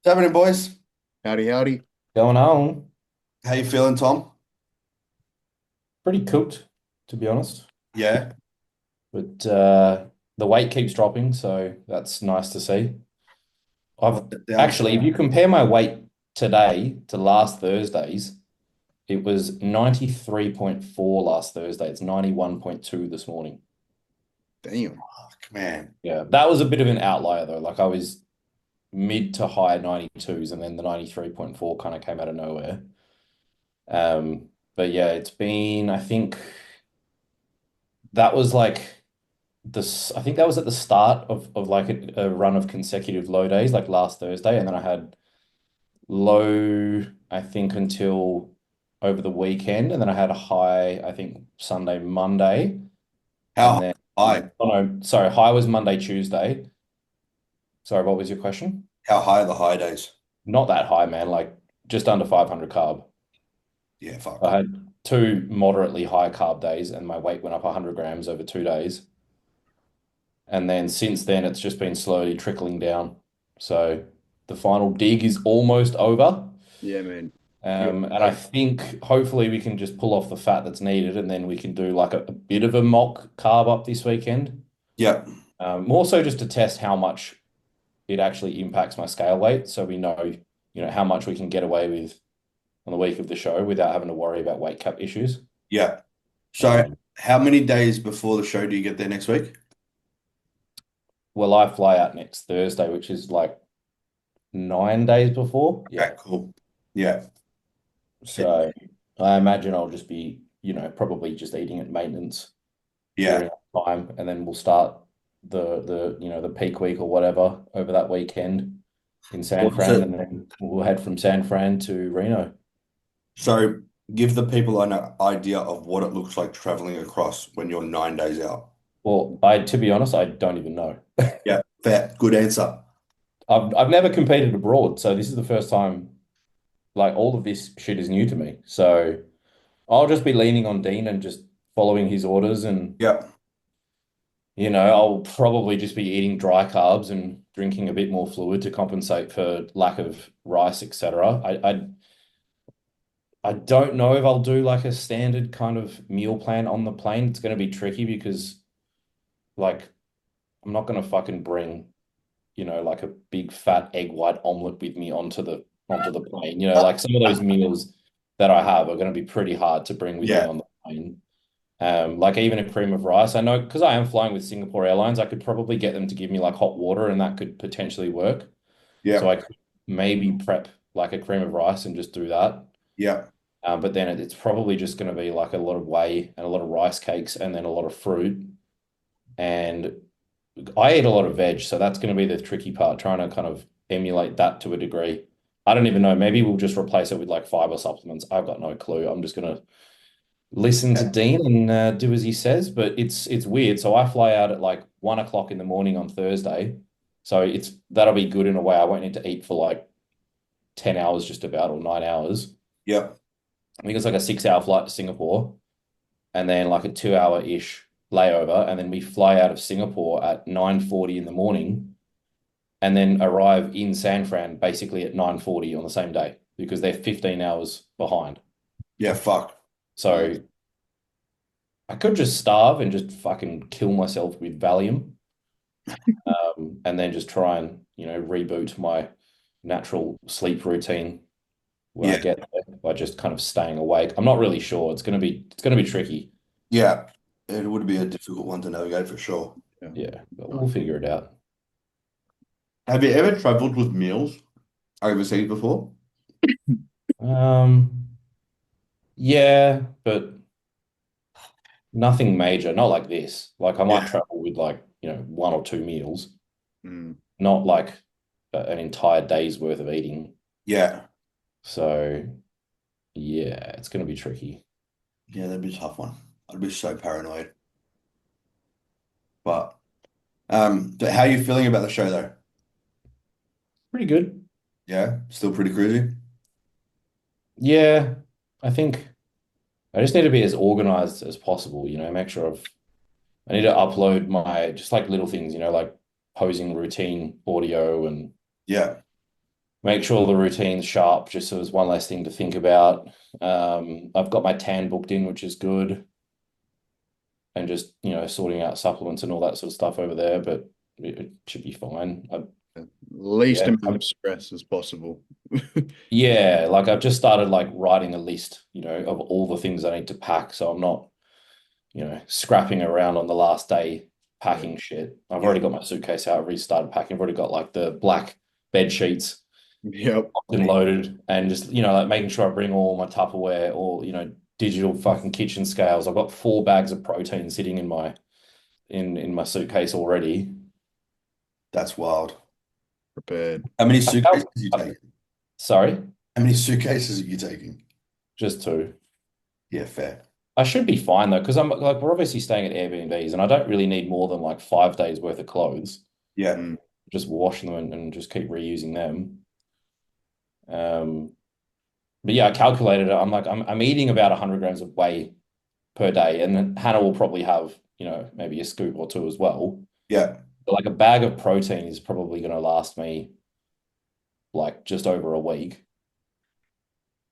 Happening, boys? Howdy, howdy. Going on. How you feeling, Tom? Pretty cooked, to be honest. Yeah. But the weight keeps dropping, so that's nice to see. I've What the down actually, if for? you compare my weight today to last Thursday's, it was 93.4 last Thursday. It's 91.2 this morning. Damn. Fuck, man. Yeah, that was a bit of an outlier though. Like I was mid to high 92s, and then the 93.4 kind of came out of nowhere. But yeah, it's been, I think that was like this, I think that was at the start of like a run of consecutive low days, like last Thursday, and then I had low, I think, until over the weekend, and then I had a high, I think, Sunday, Monday, and How then high? oh no, sorry, high was Monday, Tuesday. Sorry, what was your question? How high are the high days? Not that high, man, like just under 500 carb. Yeah, fuck. I had two moderately high carb days, and my weight went up 100 grams over 2 days. And then since then, it's just been slowly trickling down. So the final dig is almost over. Yeah, man. You And I Okay. think hopefully we can just pull off the fat that's needed, and then we can do like a bit of a mock carb up this weekend. Yep. More so just to test how much it actually impacts my scale weight, so we know, how much we can get away with on the week of the show without having to worry about weight cap issues. Yeah. So, Um, how many days before the show do you get there next week? well, I fly out next Thursday, which is like 9 days before. Okay, Yeah. cool. Yeah. So I imagine I'll just be, probably just eating at maintenance Yeah. during that time, and then we'll start the peak week or whatever over that weekend in San What's Fran, it? and then we'll head from San Fran to Reno. So, give the people an idea of what it looks like traveling across when you're 9 days out. Well, to be honest, I don't even know. Yeah. Fair. Good answer. I've never competed abroad, so this is the first time. Like all of this shit is new to me, so I'll just be leaning on Dean and just following his orders, and Yep. I'll probably just be eating dry carbs and drinking a bit more fluid to compensate for lack of rice, etc. I don't know if I'll do like a standard kind of meal plan on the plane. It's going to be tricky because like I'm not going to fucking bring, like a big fat egg white omelet with me onto the plane. Like some of those meals that I have are going to be pretty hard to bring with me Yeah. on the plane. Like even a cream of rice. I know because I am flying with Singapore Airlines, I could probably get them to give me like hot water, and that could potentially work. So I Yep. could maybe prep like a cream of rice and just do that. Yep. But then it's probably just going to be like a lot of whey and a lot of rice cakes and then a lot of fruit. And I eat a lot of veg, so that's going to be the tricky part, trying to kind of emulate that to a degree. I don't even know. Maybe we'll just replace it with like fiber supplements. I've got no clue. I'm just going to listen to Yeah. Dean and do as he says. But it's weird. So I fly out at like 1 o'clock in the morning on Thursday. So that'll be good in a way. I won't need to eat for like 10 hours just about, or 9 hours. Yep. I think it's like a 6 hour flight to Singapore, and then like a 2 hour-ish layover. And then we fly out of Singapore at 9:40 in the morning, and then arrive in San Fran basically at 9:40 on the same day because they're 15 hours behind. Yeah. Fuck. So I could just starve and just fucking kill myself with Valium, and then just try and, reboot my natural sleep routine when I Yeah. get there by just kind of staying awake. I'm not really sure. It's gonna be tricky. Yeah. It would be a difficult one to navigate for sure. Yeah. Yeah, but we'll figure it out. Have you ever traveled with meals overseas before? Um, yeah, but nothing major, not like this. Like I Yeah. might travel with like, one or two meals, Mm. not like an entire day's worth of eating. Yeah. So yeah, it's gonna be tricky. Yeah, that'd be a tough one. I'd be so paranoid. But how are you feeling about the show though? Pretty good. Yeah, still pretty cruisy. Yeah, I think I just need to be as organized as possible, make sure I need to upload my just like little things, like posing routine audio and Yeah. make sure the routine's sharp, just so there's one less thing to think about. I've got my tan booked in, which is good, and just sorting out supplements and all that sort of stuff over there. But it should be fine. Least Yeah, amount of stress as possible. yeah, like I've just started like writing a list, of all the things I need to pack, so I'm not, scrapping around on the last day packing shit. I've already got my suitcase out, restarted packing. I've already got like the black bed sheets Yep. and loaded, and just like making sure I bring all my Tupperware, all digital fucking kitchen scales. I've got 4 bags of protein sitting in my suitcase already. That's wild. Prepared. How many suitcases are you Uh, taking? Sorry, How many suitcases are you taking? just 2. Yeah, fair. I should be fine though, because I'm like we're obviously staying at Airbnbs, and I don't really need more than like 5 days worth of clothes. Yeah. Mm. Just wash them and just keep reusing them. Um, but yeah, I calculated it. I'm like I'm eating about 100 grams of whey per day, and then Hannah will probably have maybe a scoop or two as well. Yeah. But like a bag of protein is probably going to last me like just over a week.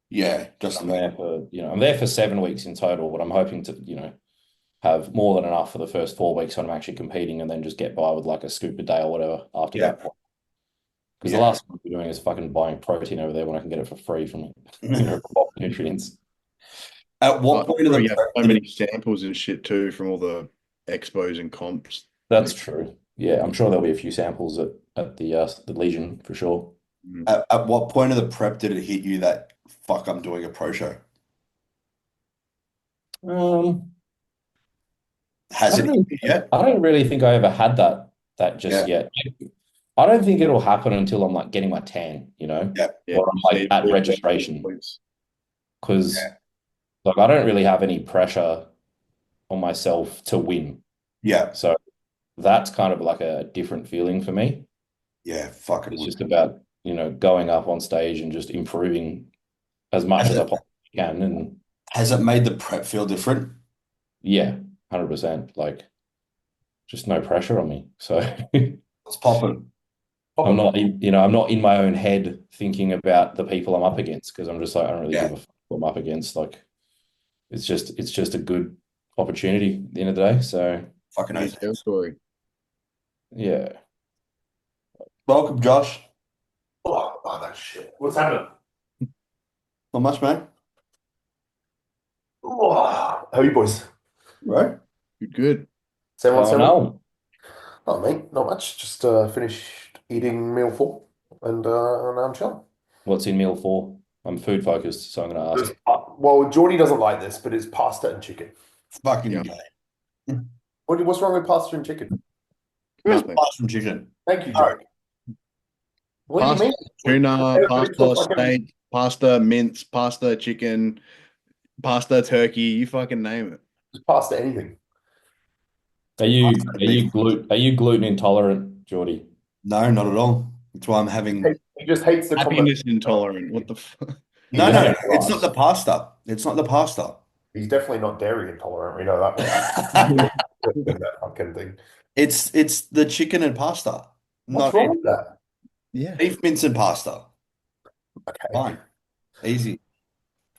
Yeah. Just I'm there for 7 weeks in total, but I'm hoping to have more than enough for the first 4 weeks when I'm actually competing, and then just get by with like a scoop a day or whatever after yeah. that point. Because the Yeah. last thing we're doing is fucking buying protein over there when I can get it for free from Bulk Nutrients. At what point of Bro, the you have prep so did many it, samples and shit too from all the expos and comps. That's true. Yeah, I'm sure there'll be a few samples at the Legion for sure. Mm. at what point of the prep did it hit you that fuck, I'm doing a pro show? Um, I Has it don't hit really, you yet? I don't really think I ever had that just Yeah. yet. I don't think it'll happen until I'm like getting my tan, Yeah. Yeah. or I'm like at registration, Points. because like I don't really have any pressure on myself to win. Yeah. So that's kind of like a different feeling for me. Yeah. Fucking It's would. just about, going up on stage and just improving as much Has as I it, possibly can. And has it made the prep feel different? yeah, 100%. Like just no pressure on me. So It's popping. I'm not in my own head thinking about the people I'm up against, because I'm just like, I don't really give Yeah. a fuck who I'm up against. Like it's just a good opportunity at the end of the day. So Fucking New oath. territory. yeah. Welcome, Josh. Oh, that shit. What's happening? Not much, mate. Oh, how are you boys? Right? Good, good. Same one, Oh same one? no. Oh, mate, not much. Just finished eating meal 4 and now I'm chilling. What's in meal 4? I'm food focused, so I'm gonna ask. Well, Jordy doesn't like this, but it's pasta and chicken. Fucking Yeah. gay. What's wrong with pasta and chicken? Nothing. Apart from chicken. Thank you, Joe. What do you Pasta, mean? tuna, It's pasta, all fucking- steak, pasta, mince, pasta, chicken, pasta, turkey. You fucking name it. Just pasta anything. Are you gluten intolerant, Jordy? No, not at all. That's why I'm having. He just hates the Happiness combination. intolerant. What the fuck? He No, just no, hates it's not rice. the pasta. It's not the pasta. He's definitely not dairy intolerant. We know that. That fucking thing. It's the chicken and pasta. What's Not wrong with that? Yeah. beef mince and pasta. Okay. Fine. Easy.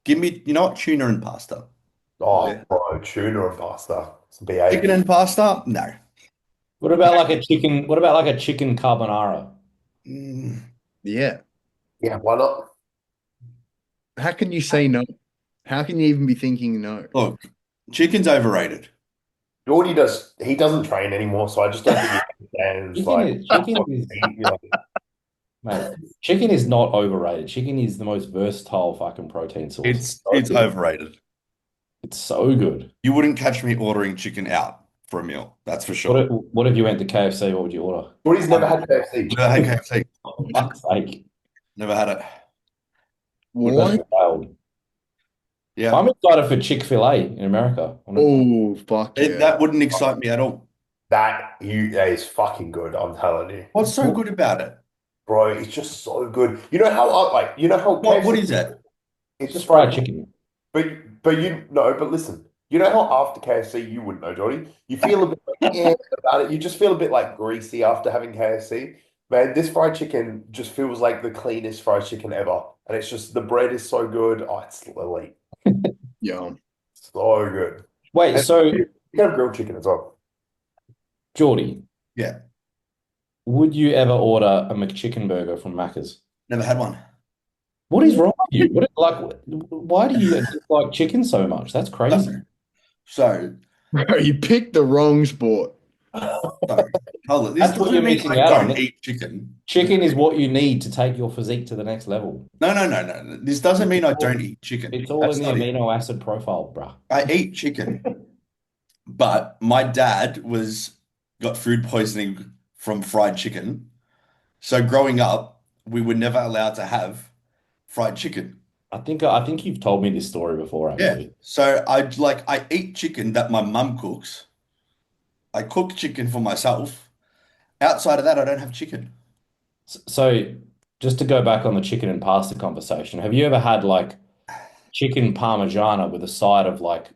Give me, you know what? Tuna and pasta. Oh, Yeah. bro, tuna and pasta. It's BA. Chicken and pasta? No. What about like a chicken? What about like a chicken carbonara? Mm, Yeah. Yeah, why not? How can you say no? How can you even be thinking no? look, chicken's overrated. Jordy he doesn't train anymore, so I just don't think he understands Mate, chicken is not overrated. Chicken is the most versatile fucking protein source. It's good. overrated. It's so good. You wouldn't catch me ordering chicken out for a meal. That's for sure. What if you went to KFC? What would you order? Jordy's never had KFC. Never had KFC. For fuck's sake. Never had it. What? That's wild. Yeah. I'm excited for Chick-fil-A in America. Oh, fuck yeah. That wouldn't excite me at all. That is fucking good, I'm telling you. What's so good about it? Bro, it's just so good. You know how What KFC is it? It's just Fried chicken. but listen, you know how after KFC you wouldn't know, Jordy? You feel a bit like, about it. You just feel a bit like greasy after having KFC. Man, this fried chicken just feels like the cleanest fried chicken ever. And it's just the bread is so good. Oh, it's elite. Yeah. So good. Wait, And so you can have grilled chicken as well. Geordie, Yeah, would you ever order a McChicken burger from Macca's? never had one. What is wrong with you? Why do you dislike chicken so much? That's crazy. No. So, Bro, you picked the wrong sport. so, hold on. This That's what you're doesn't mean missing I out don't on. eat chicken. Chicken is what you need to take your physique to the next level. No. This doesn't mean I don't eat chicken. It's all in That's the not it. amino acid profile, bruh. I eat chicken, but my dad was got food poisoning from fried chicken. So growing up, we were never allowed to have fried chicken. I think you've told me this story before, Yeah. actually. So I eat chicken that my mum cooks. I cook chicken for myself. Outside of that, I don't have chicken. So just to go back on the chicken and pasta conversation, have you ever had like chicken parmigiana with a side of like,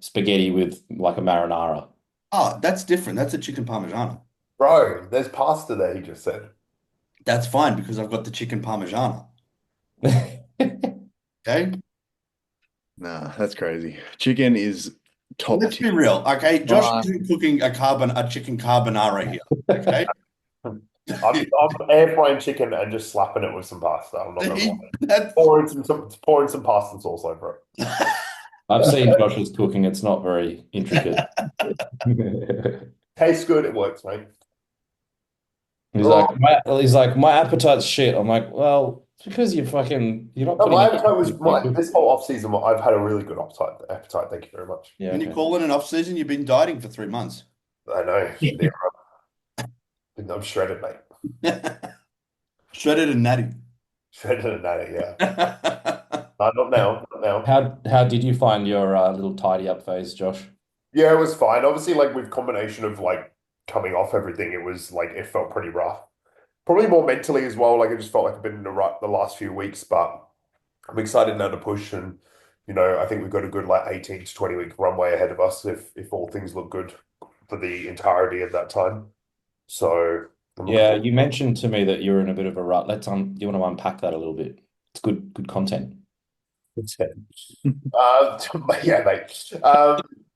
spaghetti with like a marinara? Ah, that's different. That's a chicken parmigiana. Bro, there's pasta there, he just said. That's fine because I've got the chicken parmigiana. Okay. Nah, that's crazy. Chicken is top Let's be tier. real. Okay. Josh Uh, isn't cooking a chicken carbonara here. Okay. I'm air frying chicken and just slapping it with some pasta. I'm not gonna lie. That's Pouring some pasta sauce over it. I've seen Josh's cooking. It's not very intricate. Tastes good, it works, mate. He's like, my appetite's shit. I'm like, well, it's because you're not No, putting my in appetite was effort. this whole off season. I've had a really good appetite. Thank you very much. Yeah, when you okay. call it an off season, you've been dieting for 3 months. I know. Yeah, I'm shredded, mate. Shredded and natty. Shredded and natty, yeah. Not now, not now. How did you find your little tidy up phase, Josh? Yeah, it was fine. Obviously, like with combination of like coming off everything, it was like it felt pretty rough. Probably more mentally as well. Like I just felt like I've been in the rut the last few weeks, but I'm excited now to push and I think we've got a good like 18 to 20 week runway ahead of us if all things look good for the entirety of that time. So I'm looking Yeah, forward. you mentioned to me that you're in a bit of a rut. You want to unpack that a little bit? It's good content. Yeah, mate.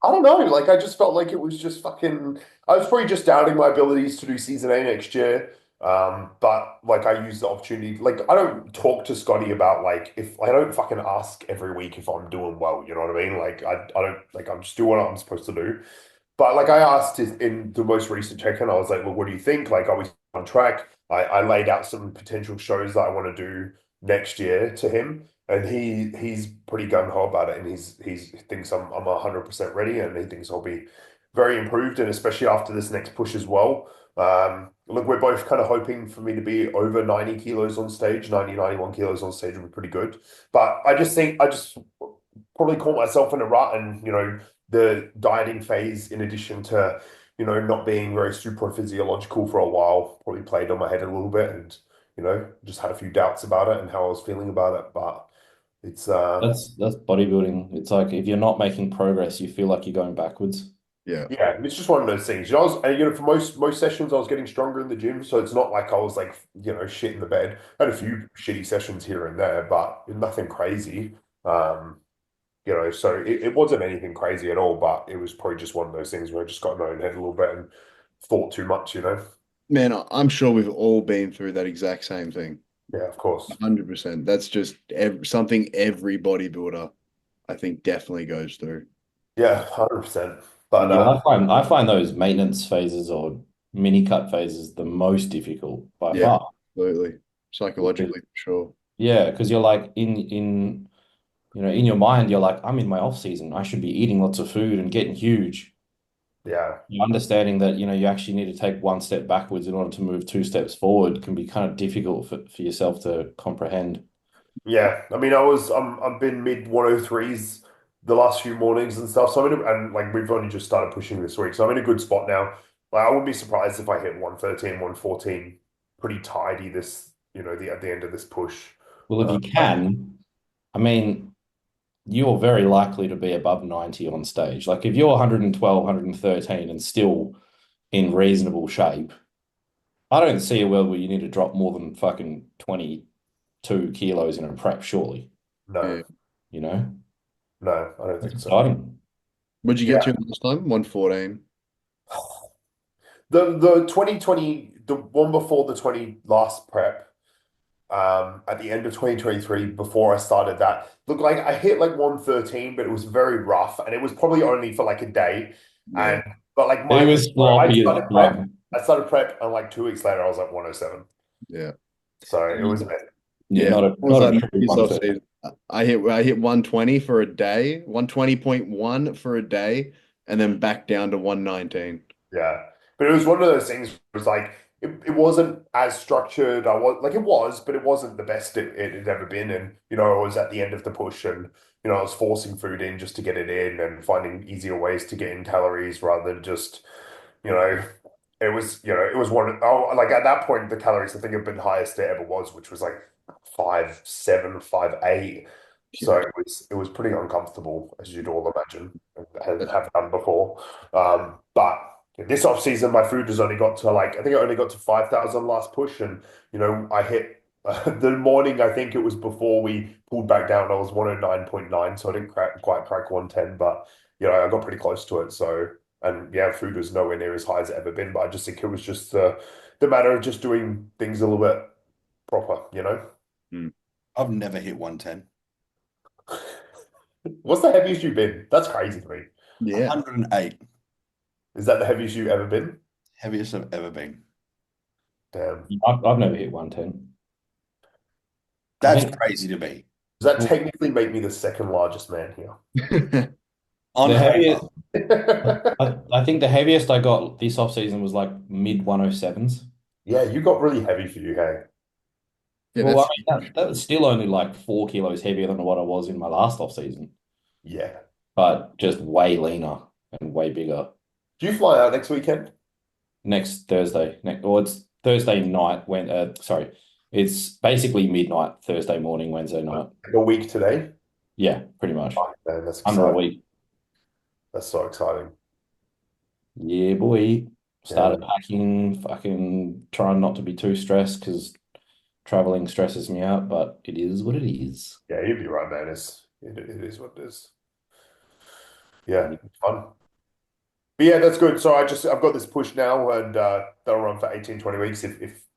I don't know. Like, I just felt like it was just fucking. I was probably just doubting my abilities to do season A next year. But like, I used the opportunity. Like, I don't talk to Scotty about like if I don't fucking ask every week if I'm doing well. You know what I mean? Like, I don't like. I'm just doing what I'm supposed to do. But like, I asked in the most recent check-in, I was like, "Well, what do you think? Like, are we on track?" I laid out some potential shows that I want to do next year to him. And he's pretty gung ho about it, and he thinks I'm 100% ready, and he thinks I'll be very improved, and especially after this next push as well. Look, we're both kind of hoping for me to be over 90 kilos on stage, 91 kilos on stage would be pretty good. But I just think I just probably caught myself in a rut, and the dieting phase, in addition to not being very super physiological for a while, probably played on my head a little bit, and just had a few doubts about it and how I was feeling about it, but. It's That's bodybuilding. It's like if you're not making progress, you feel like you're going backwards. Yeah. yeah, it's just one of those things. I was, and, for most sessions, I was getting stronger in the gym, so it's not like I was like, shit in the bed. I had a few shitty sessions here and there, but nothing crazy. So it wasn't anything crazy at all, but it was probably just one of those things where I just got in my own head a little bit and thought too much. Man, I'm sure we've all been through that exact same thing. Yeah, of course. 100%. That's just something every bodybuilder, I think, definitely goes through. Yeah, 100%. But Yeah, I find those maintenance phases or mini cut phases the most difficult by Yeah. far. Absolutely. Psychologically, for sure. Yeah, because you're like in your mind, you're like, I'm in my off season. I should be eating lots of food and getting huge. yeah. Understanding that, you actually need to take one step backwards in order to move two steps forward can be kind of difficult for yourself to comprehend. Yeah, I mean, I've been mid 103s the last few mornings and stuff. So and like we've only just started pushing this week, so I'm in a good spot now. Like I wouldn't be surprised if I hit 113, 114 pretty tidy at the end of this push. Well, if Uh, you can, I mean, you're very likely to be above 90 on stage. Like if you're 112, 113 and still in reasonable shape, I don't see a world where you need to drop more than fucking 22 kilos in a prep, surely. No, Yeah. You know? no, I don't That's think so. exciting. What'd you get Yeah. to last time? 114. The 2020, the one before the 20 last prep, at the end of 2023, before I started that, looked like I hit like 113, but it was very rough, and it was probably only for like a day. Yeah. And but like It mine was, was sloppy as fuck. I started prep, and like 2 weeks later, I was like 107. Yeah. So it was a bit. Yeah, Yeah. not a What was not a that true this 130. offseason? I hit 120 for a day, 120.1 for a day, and then back down to 119. Yeah. But it was one of those things where it was like it wasn't as structured. I was like it was, but it wasn't the best it had ever been. And I was at the end of the push and I was forcing food in just to get it in and finding easier ways to get in calories rather than just, you know, it was like at that point the calories I think have been highest it ever was, which was like 5.7, 5.8. So Yeah. it was pretty uncomfortable, as you'd all imagine, and have done before. But this off season, my food has only got to like I think I only got to 5,000 last push, and I hit the morning. I think it was before we pulled back down. I was 109.9, so I didn't quite crack 110, but I got pretty close to it. So and yeah, food was nowhere near as high as it ever been. But I just think it was just the matter of just doing things a little bit proper. I've never hit 110. What's the heaviest you've been? That's crazy to me. Yeah. 108. Is that the heaviest you've ever been? Heaviest I've ever been. Damn. I've never hit 110. That's think crazy to me. Does that technically make me the second largest man here? On the paper. heaviest, I think the heaviest I got this off season was like mid 107s. Yeah, you got really heavy for you, hey? Yeah, Well, I that's mean, that was still only like 4 kilos heavier than what I was in my last off season, Yeah. but just way leaner and way bigger. Do you fly out next weekend? Next Thursday, it's Thursday night when sorry, it's basically midnight Thursday morning, Wednesday night. Like a week today? Yeah, pretty much. Oh, man, that's Under a exciting. week. That's so exciting. Yeah, boy. Started Yeah. packing, fucking trying not to be too stressed because traveling stresses me out, but it is what it is. Yeah, you'd be right, man. It is what it is. Yeah, it's fun. But yeah, that's good. So I've got this push now and that'll run for 18, 20 weeks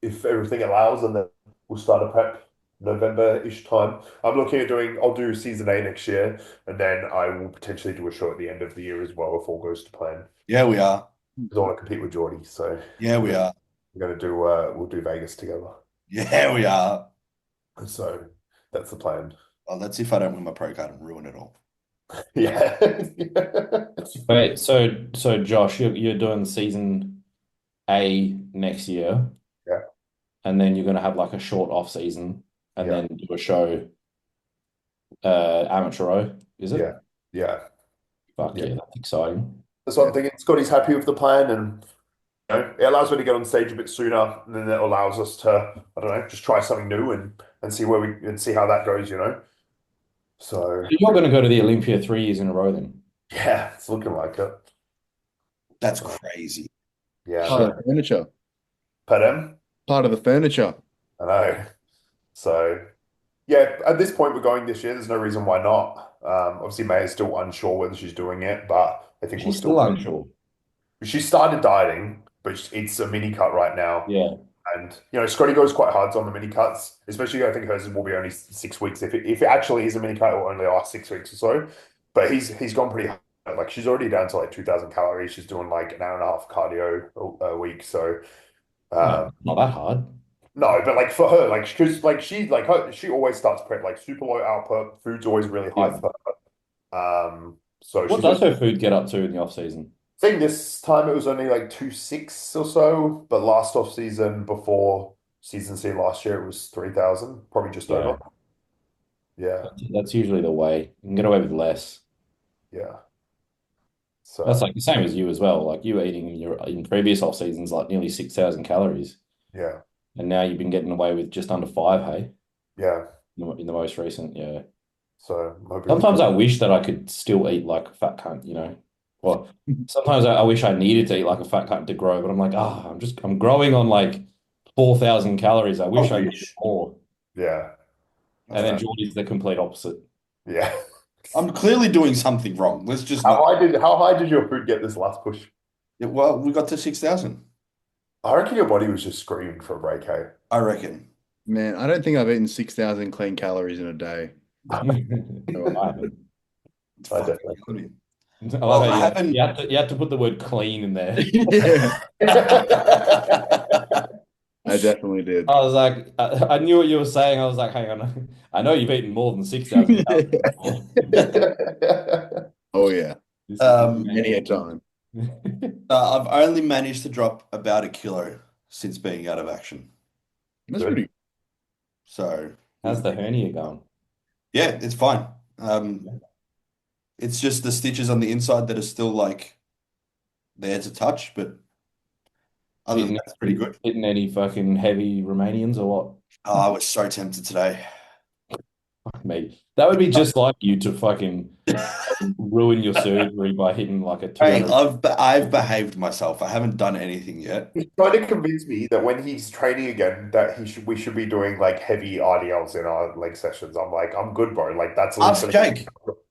if everything allows, and then we'll start a prep November-ish time. I'll do season A next year, and then I will potentially do a show at the end of the year as well if all goes to plan. Yeah, we are. Because I want to compete with Jordy, so Yeah, we are. we're gonna do we'll do Vegas together. Yeah, we are. So that's the plan. Well, let's see if I don't win my pro card and ruin it all. Yeah. Wait, so Josh, you're doing season A next year, Yeah. and then you're gonna have like a short off season, and Yeah. then do a show, amateur O, is it? Yeah. Yeah. Fuck Yeah. yeah, that's exciting. That's what I'm thinking. Scotty's happy with the plan, and it allows me to get on stage a bit sooner, and then it allows us to, I don't know, just try something new and see see how that goes. So You're gonna go to the Olympia 3 years in a row then. yeah, it's looking like it. That's crazy. Yeah. part of the furniture. Pardon? Part of the furniture. I know. So yeah, at this point we're going this year. There's no reason why not. Obviously May is still unsure whether she's doing it, but I think we'll She's still still go. unsure. She started dieting, but it's a mini cut right now. Yeah. And Scotty goes quite hard on the mini cuts, especially I think hers will be only 6 weeks. If it actually is a mini cut, it will only last 6 weeks or so. But he's gone pretty hard. Like she's already down to like 2,000 calories. She's doing like an hour and a half cardio a week. So No, not that hard. no, but like for her, like because like she always starts prep like super low output. Food's always really high Yeah. for her. So What she's does her food get up to in the off season? I think this time it was only like 2.6 or so, but last off season before season C last year it was 3,000, probably just Yeah. over. Yeah, That's usually the way. You can get away with less. yeah. That's So like the same as you as well. Like you were eating in previous off seasons like nearly 6,000 calories, yeah, and now you've been getting away with just under 5, hey? yeah. In the most recent, yeah. So I'm hoping Sometimes I wish that I could still eat like a fat cunt. Well, sometimes I wish I needed to eat like a fat cunt to grow, but I'm like, I'm growing on like 4,000 calories. I wish I I could wish. eat more. Yeah. And then Jordy's the complete opposite. Yeah. I'm clearly doing something wrong. Let's just How not. high did your food get this last push? Well, we got to 6,000, I reckon your body was just screaming for a break, hey? I reckon. Man, I don't think I've eaten 6,000 clean calories in a day. No, I haven't. It's I fucking definitely killing me. I Well, love how I you haven't. you had to put the word clean in there. Yeah, I definitely did. I was like, I knew what you were saying. I was like, hang on, I know you've eaten more than 6,000 calories before. Oh yeah, This many a time. I've only managed to drop about a kilo since being out of action. That's Good. pretty. So How's the hernia going? yeah, it's fine. It's just the stitches on the inside that are still like there to touch, but other than that, it's pretty good. Hitting any fucking heavy Romanians or what? Oh, I was so tempted today. Fuck me. That would be just like you to fucking ruin your surgery by hitting like a Hey, 200. I've behaved myself. I haven't done anything yet. He's trying to convince me that when he's training again, that we should be doing like heavy RDLs in our leg sessions. I'm like, I'm good, bro. Like Ask Jake.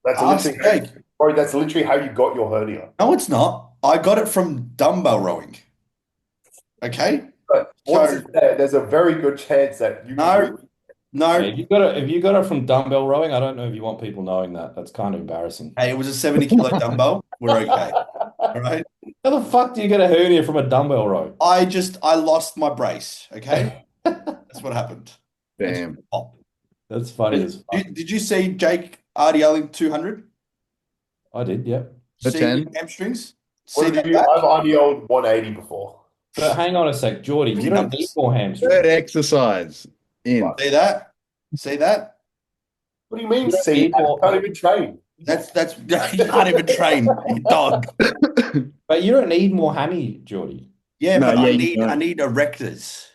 Ask Jake. bro, that's literally how you got your hernia. No, it's not. I got it from dumbbell rowing. Okay? But once So it's there, there's a very good chance that you no, no. If you got it from dumbbell rowing, I don't know if you want people knowing that. That's kind of embarrassing. Hey, it was a 70-kilo dumbbell. We're okay. All right. How the fuck do you get a hernia from a dumbbell row? I lost my brace. Okay? That's what happened. Damn. Pop. That's funny as fuck. Did you see Jake RDLing 200? I did, yeah. The See 10? the hamstrings? What See have that you? back? I've RDL'd 180 before. But hang on a sec, Jordy, you don't need more Third hamstrings. exercise in. See that? See that? What do you mean? You don't See, need I more- can't even train. That's you can't even train, you dog. But you don't need more hammy, Jordy. Yeah, No, but yeah, I you need don't. erectors.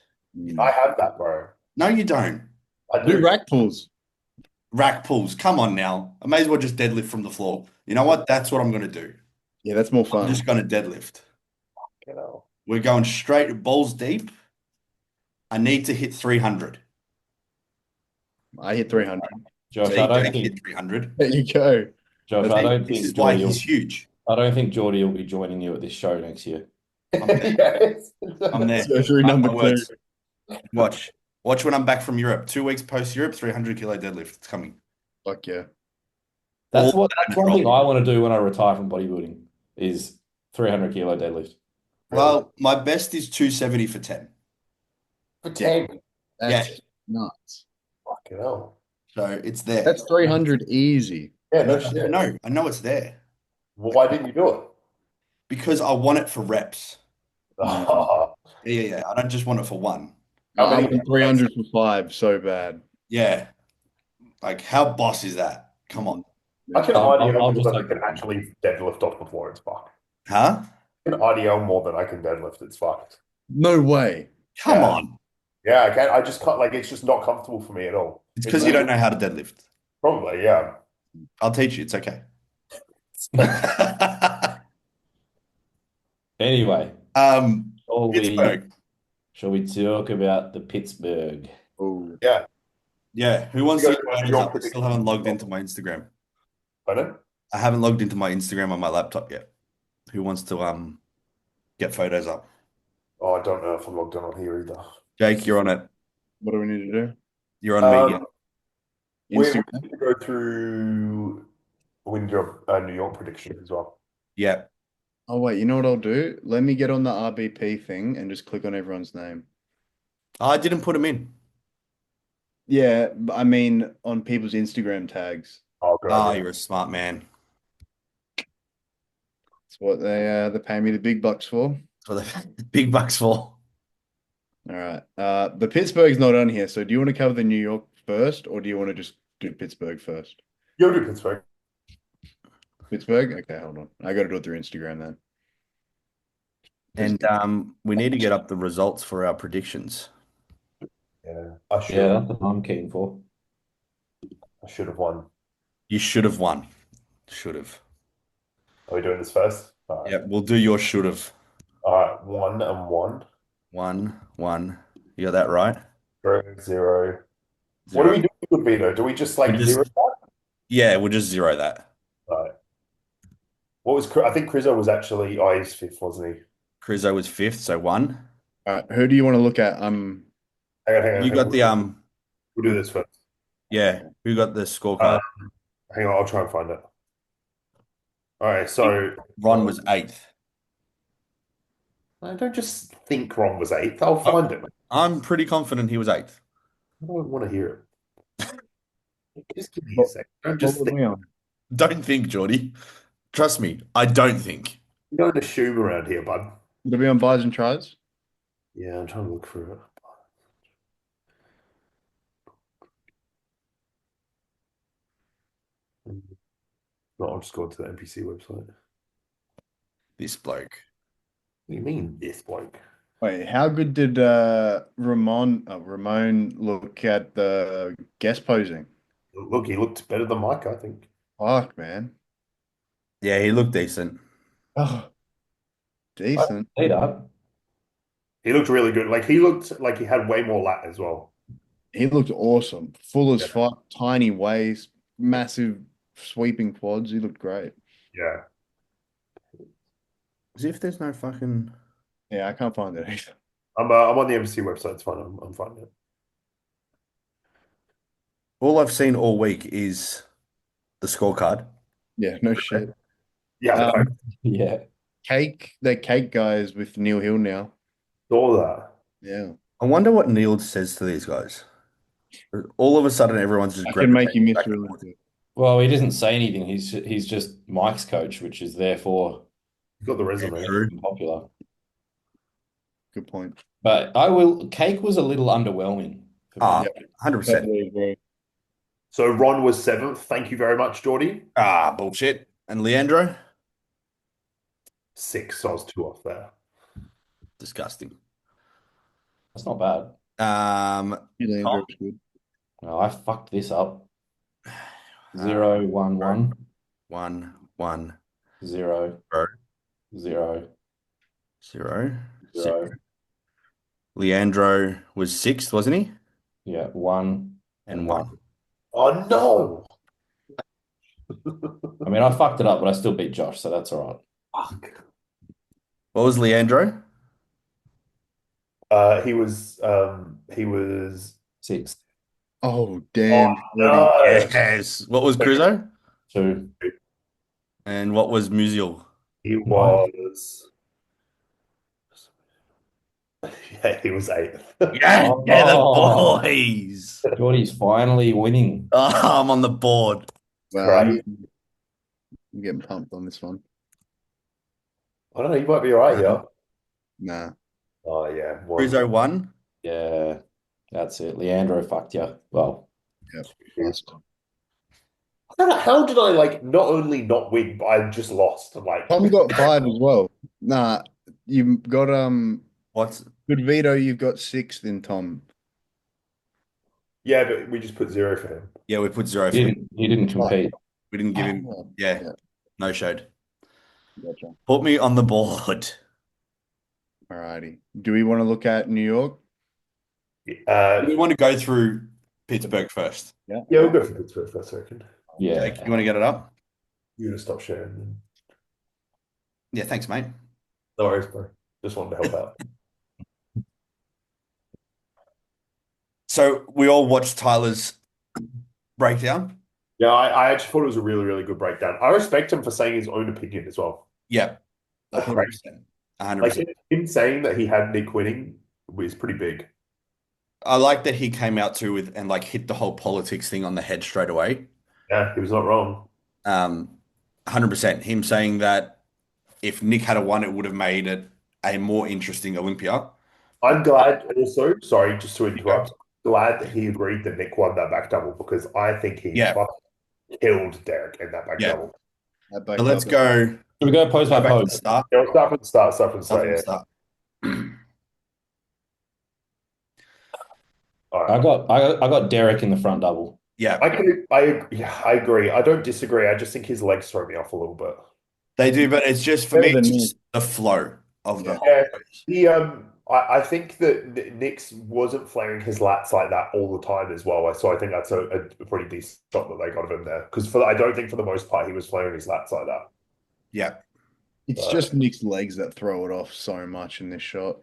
I have that, bro. No, you don't. I Do do. rack pulls. Rack pulls. Come on now. I may as well just deadlift from the floor. You know what? That's what I'm gonna do. Yeah, that's more I'm fun. just gonna deadlift. You know. We're going straight balls deep. I need to hit 300. I hit 300. Josh, See, I don't Jake think hit 300. There you go. Josh, See, I don't this think is why Jordy he's huge. I don't think Jordy will be joining you at this show next year. Yes. I'm there. Surgery Mark number my 2. words. Watch when I'm back from Europe. 2 weeks post Europe, 300-kilo deadlift. It's coming. Fuck yeah. That's All that's one thing I want to do when I retire from bodybuilding is 300 kilo deadlift. Well, my best is 270 for 10. For 10. That's nuts. Fucking hell. So it's there. That's 300 easy. Yeah, no shit. No, I know it's there Well, why didn't you do it? because I want it for reps. Oh, Yeah. I don't just want it for one. How I many- want 300 for 5 so bad. Yeah. Like, how boss is that? Come on. I can I'll RDL more just than I like- can actually deadlift off the floor. It's fucked. Huh? I can RDL more than I can deadlift. It's fucked. No way. Come Yeah. on. Yeah, I can't. I just can't. Like, it's just not comfortable for me at all. It's because you don't know how to deadlift. Probably, yeah. I'll teach you. It's okay. Anyway, shall Pittsburgh. we talk about the Pittsburgh? Oh, Yeah. Who wants You to go get to photos your up? I still haven't logged into my Instagram. Pardon? I haven't logged into my Instagram on my laptop yet. Who wants to get photos up? Oh, I don't know if I'm logged in on here either. Jake, you're on it. what do we need to do? You're on media. We Instagram. need to go through winter New York predictions as well. Yeah. Oh, wait, you know what I'll do? Let me get on the RBP thing and just click on everyone's name. I didn't put them in. Yeah, but I mean on people's Instagram tags. Oh, good Ah, idea. you're a smart man. That's what they pay me the big bucks for. So the big bucks for. All right. The Pittsburgh's not on here, so do you want to cover the New York first, or do you want to just do Pittsburgh first? You'll do Pittsburgh. Pittsburgh? Okay, hold on. I got to do it through Instagram then. And we need to get up the results for our predictions. Yeah, I should. Yeah, that's what I'm keen for. I should have won. You should have won. Should have. Are we doing this first? All right. Yeah, we'll do your should have. All right. 1 and 1. 1, 1. You got that right. 0. What do Zero. we do with Vito? Do we just like We zero just, that? yeah, we'll just zero that. Right. What was I think Crizo was actually he's fifth, wasn't he? Cruzo was fifth, so one. All right, who do you want to look at? You got the We'll do this first. yeah. Who got the Uh, scorecard? hang on, I'll try and find it. All right, so Ron was eighth. I don't just think Ron was eighth. I'll find it. I'm pretty confident he was eighth. I don't want to hear it. Just give me a second. Don't What just were think. we on? Don't think, Jordy. Trust me, I don't think. You don't assume around here, bud. Did we on buys and tries? Yeah, I'm trying to look through it. No, I'll just go to the NPC website. What This bloke. do you mean, this bloke? Wait, how good did Ramon look at the guest posing? Look, he looked better than Mike, I think. Fuck, man. Yeah, he looked decent. Oh, decent. Say that. He looked really good. Like he looked like he had way more lat as well. He looked awesome. Full as Yeah. fuck, tiny waist, massive sweeping quads. He looked great. Yeah. As if there's no fucking. Yeah, I can't find it either. I'm on the NPC website. It's fine. I'm finding it. All I've seen all week is the scorecard. Yeah, no shit. Yeah, I Yeah. The cake guys with Neil Hill now. saw that. Yeah. I wonder what Neil says to these guys. All of a sudden, everyone's just I can make you gravitating miss back and really forth. good. Well, he doesn't say anything. He's just Mike's coach, which is therefore He's got the resume. True. popular. Good point. But Cake was a little underwhelming for me. Ah, 100%. Totally agree. So Ron was seventh. Thank you very much, Jordy. Ah, bullshit. And Leandro? Six. So I was two off there. Disgusting. That's not bad. Leandro Tom? was good. No, I fucked this up. 0, 1, 1, 1, 1, 0, 0, 0, 0, 0. Leandro was sixth, wasn't he? Yeah, 1 And 1. Oh no! I mean, I fucked it up, but I still beat Josh, so that's all right. Fuck. What was Leandro? He was 6, Oh, damn. no. Yes. What was Cruzo? 2. And what was Musial? He was yeah, he was eighth. Yeah, yeah, the Oh. boys. Jordy's finally winning. Oh, I'm on the board. Wow, Right. I'm getting pumped on this one. I don't know, you might be all right here. Nah. Oh yeah. One. Cruzo won. Yeah, that's it. Leandro fucked you. Well, Lost. I don't know, how did I like not only not win, but I just lost? Like Tom got 5 as well. Nah, you've got What's good Vito, you've got 6th in Tom. yeah, but we just put 0 for him. yeah, we put 0 for he him. didn't compete. We didn't give him Yeah. no showed. Gotcha. Put me on the board. Alrighty. Do we want to look at New York? We want to go through Pittsburgh first. Yeah. Yeah, we'll go for Pittsburgh first, I reckon. Yeah. Jake, you want to get it up? You're gonna stop sharing then. Yeah, thanks, mate. No worries, bro. Just wanted to help out. So we all watched Tyler's breakdown. Yeah, I actually thought it was a really, really good breakdown. I respect him for saying his own opinion as well. Yeah, Like, 100%. 100%. like him saying that he had Nick winning was pretty big. I like that he came out too with and like hit the whole politics thing on the head straight away. Yeah, he was not wrong. 100%. Him saying that if Nick had won, it would have made it a more interesting Olympia. I'm glad also, sorry, just to interrupt, glad that he agreed that Nick won that back double because I think he Yeah. fucking killed Derek in that back Yeah. double. That back So let's up. go Should we go post by back to the post? start. Yeah, we'll start from the start, Start from the yeah. start. All right. I got Derek in the front double. Yeah, I agree. I don't disagree. I just think his legs throw me off a little bit. they do, but it's just for Better me, than it's me. just the flow of the Yeah. whole Yeah. race. I think that Nick's wasn't flaring his lats like that all the time as well. So I think that's a pretty decent shot that they got of him there. Because I don't think for the most part he was flaring his lats like that. Yeah. It's But, just Nick's legs that throw it off so much in this shot.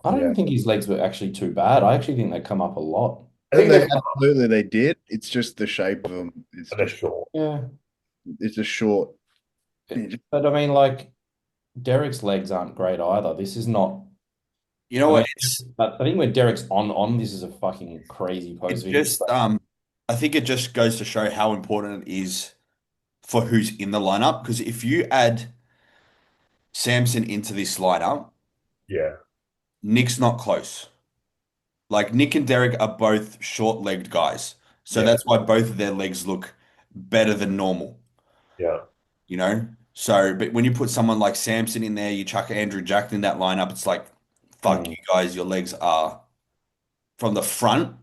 I don't yeah. even think his legs were actually too bad. I actually think they come up a lot. I think they've Absolutely they did. It's just the shape of them. It's they're just short. Yeah. it's a short. But I mean, like, Derek's legs aren't great either. This is not. You know I mean, what? I think when Derek's on, this is a fucking crazy pose It for him. just I think it just goes to show how important it is for who's in the lineup. Because if you add Samson into this lineup, Yeah. Nick's not close. Like Nick and Derek are both short-legged guys. So Yeah. that's why both of their legs look better than normal, Yeah. you know? So, but when you put someone like Samson in there, you chuck Andrew Jack in that lineup, it's like, fuck you guys, your legs are from the front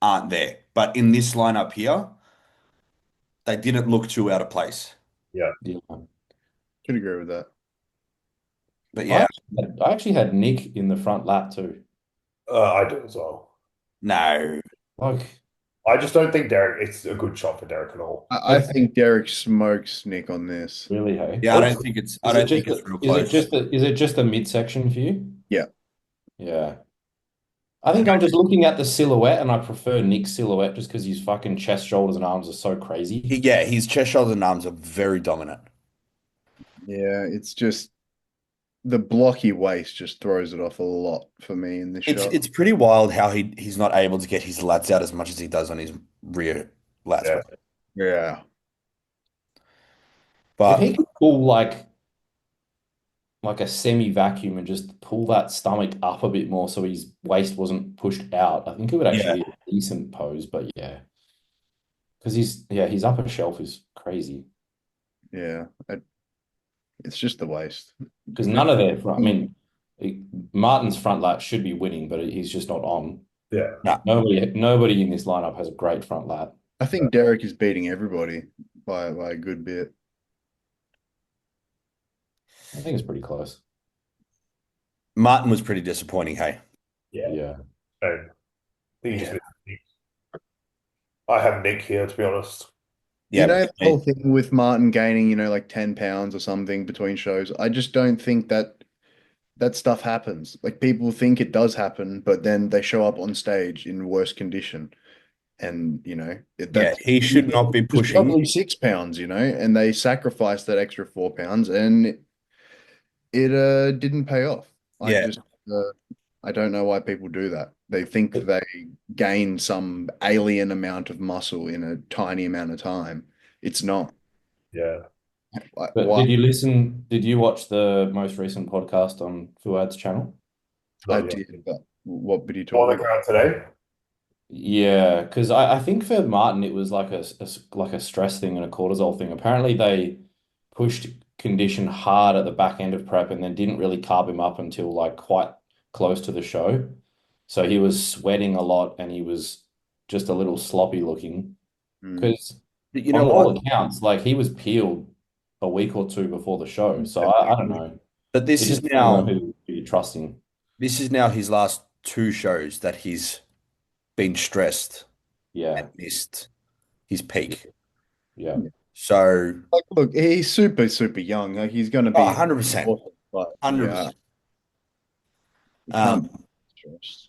aren't there. But in this lineup here, they didn't look too out of place. Yeah. Yeah. Could agree with that. But yeah, I actually had Nick in the front lap too. I do as well. no. Like, I just don't think Derek. It's a good shot for Derek at all. I think Derek smokes Nick on this. really, hey? Yeah, I don't think it's real close. Is it just a midsection for you? Yeah. Yeah. I think I'm just looking at the silhouette and I prefer Nick's silhouette just because his fucking chest, shoulders, and arms are so crazy. Yeah, his chest, shoulders, and arms are very dominant. Yeah, it's just the blocky waist just throws it off a lot for me in this shot. It's pretty wild how he's not able to get his lats out as much as he does on his rear lats. Yeah. Yeah. If But he could pull like a semi-vacuum and just pull that stomach up a bit more so his waist wasn't pushed out, I think it would actually be a decent pose. But yeah, because his upper shelf is crazy. Yeah. It's just the waist. Because none of their front, I mean, Martin's front lat should be winning, but he's just not on. Yeah. Nobody in this lineup has a great front lat. I think Derek is beating everybody by a good bit. I think it's pretty close. Martin was pretty disappointing, hey? Yeah. Yeah. And I have Nick here, to be honest. Yeah, The whole thing with Martin gaining, like 10 pounds or something between shows, I just don't think that stuff happens. Like people think it does happen, but then they show up on stage in worse condition. And, he should not be it's pushing. probably 6 pounds, and they sacrificed that extra 4 pounds and it didn't pay off. Yeah. I don't know why people do that. They think they gain some alien amount of muscle in a tiny amount of time. It's not. Yeah. But Why? did you watch the most recent podcast on Fuad's channel? I Not yet. did, but what did he On talk the about? ground today? Yeah, because I think for Martin it was like a stress thing and a cortisol thing. Apparently they pushed condition hard at the back end of prep and then didn't really carb him up until like quite close to the show. So he was sweating a lot and he was just a little sloppy looking. Because You on know all what? accounts, like he was peeled a week or two before the show. So I don't know. But It just depends on who you're trusting. this is now his last two shows that he's been stressed Yeah, and missed his peak. yeah. So, Like, look, he's super, super young. Like, he's going to be 100%. awesome, but 100%. he can't be stressed.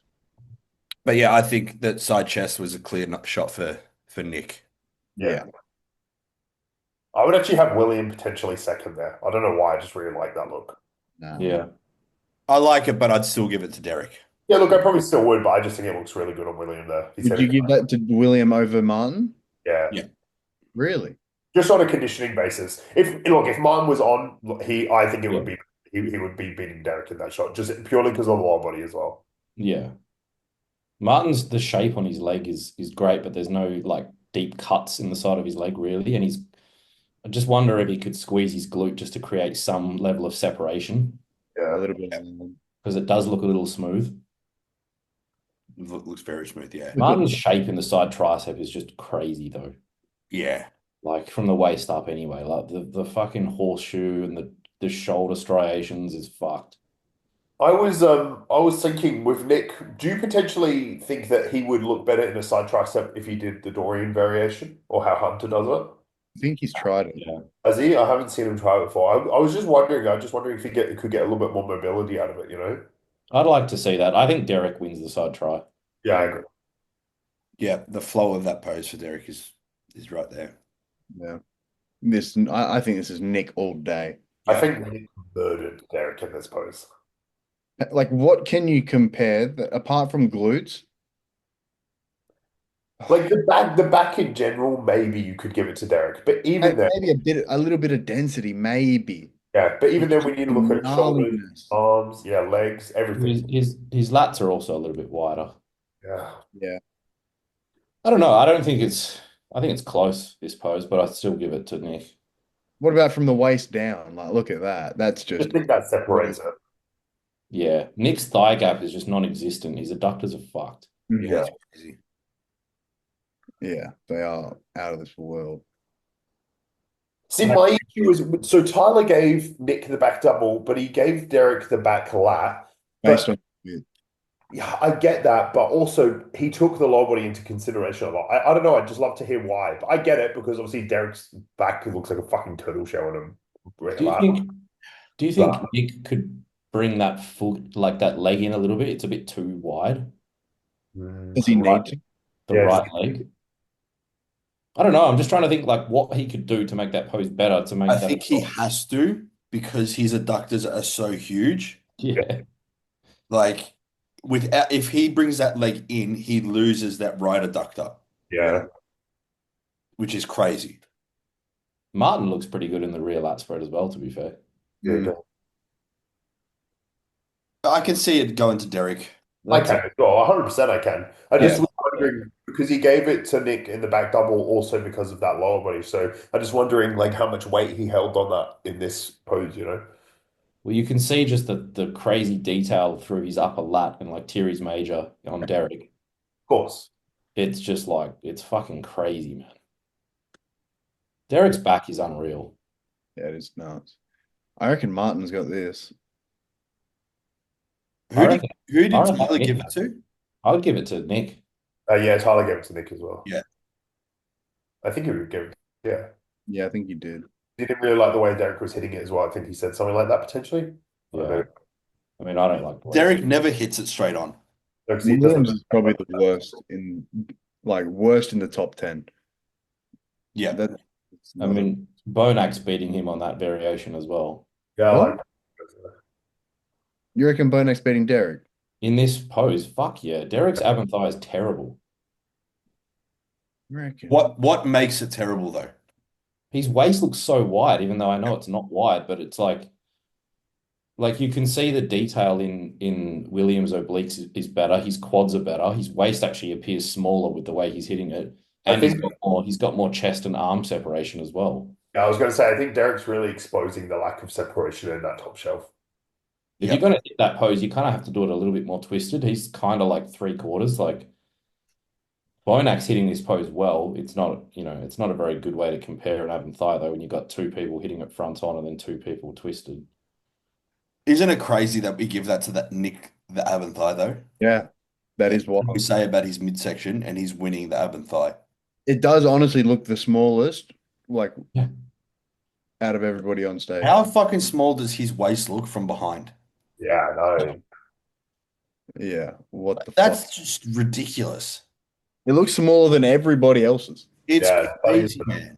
But yeah, I think that side chest was a clear shot for Nick. Yeah. I would actually have William potentially second there. I don't know why. I just really like that look. No. Yeah. I like it, but I'd still give it to Derek. Yeah, look, I probably still would, but I just think it looks really good on William there. Would you give that to William over Martin? Yeah. Yeah. Really? Just on a conditioning basis. If Martin was on, I think it would be he would be beating Derek in that shot, just purely because of the lower body as well. Yeah. Martin's the shape on his leg is great, but there's no like deep cuts in the side of his leg really. And I just wonder if he could squeeze his glute just to create some level of separation. A little bit. Because it does look a little smooth. Looks very smooth, yeah. Martin's shape in the side tricep is just crazy though. Yeah. Like from the waist up anyway. Like the fucking horseshoe and the shoulder striations is fucked. I was thinking with Nick, do you potentially think that he would look better in a side tricep if he did the Dorian variation or how Hunter does it? I think he's tried it. Yeah. Has he? I haven't seen him try it before. I was just wondering. I was just wondering if could get a little bit more mobility out of it, you know? I'd like to see that. I think Derek wins the side try. Yeah, I agree. Yeah, the flow of that pose for Derek is right there. Yeah. I think this is Nick all day. I Yeah. think Nick murdered Derek in this pose. Like, what can you compare apart from glutes? Like the back in general, maybe you could give it to Derek, but even then, Maybe a little bit of density, maybe. yeah, but even then, we need to look at shoulders, Gnarliness. arms, yeah, legs, everything. His lats are also a little bit wider. Yeah, Yeah. I don't know. I think it's close, this pose, but I'd still give it to Nick. What about from the waist down? Like, look at that. That's I just think that separates it. Yeah. Nick's thigh gap is just non-existent. His adductors are fucked. Yeah, it's crazy. Yeah, they are out of this world. See, my issue is so Tyler gave Nick the back double, but he gave Derek the back lat. Based But on yeah, I get that, but also he took the low body into consideration a lot. I don't know. I'd just love to hear why. But I get it because obviously Derek's back looks like a fucking turtle shell on him. Do you think do you think But Nick could bring that foot, like that leg in a little bit? It's a bit too wide, does he need to? the Yeah, right leg. I don't know. I'm just trying to think like what he could do to make that pose better, to make I that think he has to because his adductors are so huge. yeah. Like without if he brings that leg in, he loses that right adductor, yeah. which is crazy. Martin looks pretty good in the rear lat spread as well, to be fair. Yeah. I can see it going to Derek. I can. Well, 100% I can. I just Yeah. was wondering because he gave it to Nick in the back double also because of that lower body. So I'm just wondering like how much weight he held on that in this pose, you know? Of Well, you can see just the crazy detail through his upper lat and like teres major on Derek. course. It's just like it's fucking crazy, man. Derek's back is unreal. Yeah, it is nuts. I reckon Martin's got this. Who did who I did reckon Tyler Nick- give it to? I would give it to Nick. Yeah, Tyler gave it to Nick as well. Yeah. I think he would give. Yeah. Yeah, I think you did. He didn't really like the way Derek was hitting it as well. I think he said something like that potentially. I don't Yeah. know. I mean, I don't like the way Derek never hits it straight on. No, 'cause he doesn't- Williams is probably the worst worst in the top 10. Yeah. That's I mean, Bonak's beating him on that variation as well. Yeah, I What? like You reckon Bonak's beating Derek? In this pose, fuck yeah. Derek's ab and thigh is terrible. You reckon? What makes it terrible though? His waist looks so wide, even though I know it's not wide, but it's like you can see the detail in Williams' obliques is better. His quads are better. His waist actually appears smaller with the way he's hitting it. I And think- he's got more chest and arm separation as well. Yeah, I was going to say, I think Derek's really exposing the lack of separation in that top shelf. If Yep. you're going to hit that pose, you kind of have to do it a little bit more twisted. He's kind of like three quarters. Like Bonak's hitting this pose well. It's not, it's not a very good way to compare an ab and thigh though when you've got two people hitting it front on and then two people twisted. Isn't it crazy that we give that to that Nick the ab and thigh though? Yeah, that is We wild. say about his midsection and he's winning the ab and thigh. It does honestly look the smallest, like Yeah. out of everybody on stage. How fucking small does his waist look from behind? Yeah, I know. Yeah, what the That's fuck? just ridiculous. It looks smaller than everybody else's. It's Yeah, crazy, man.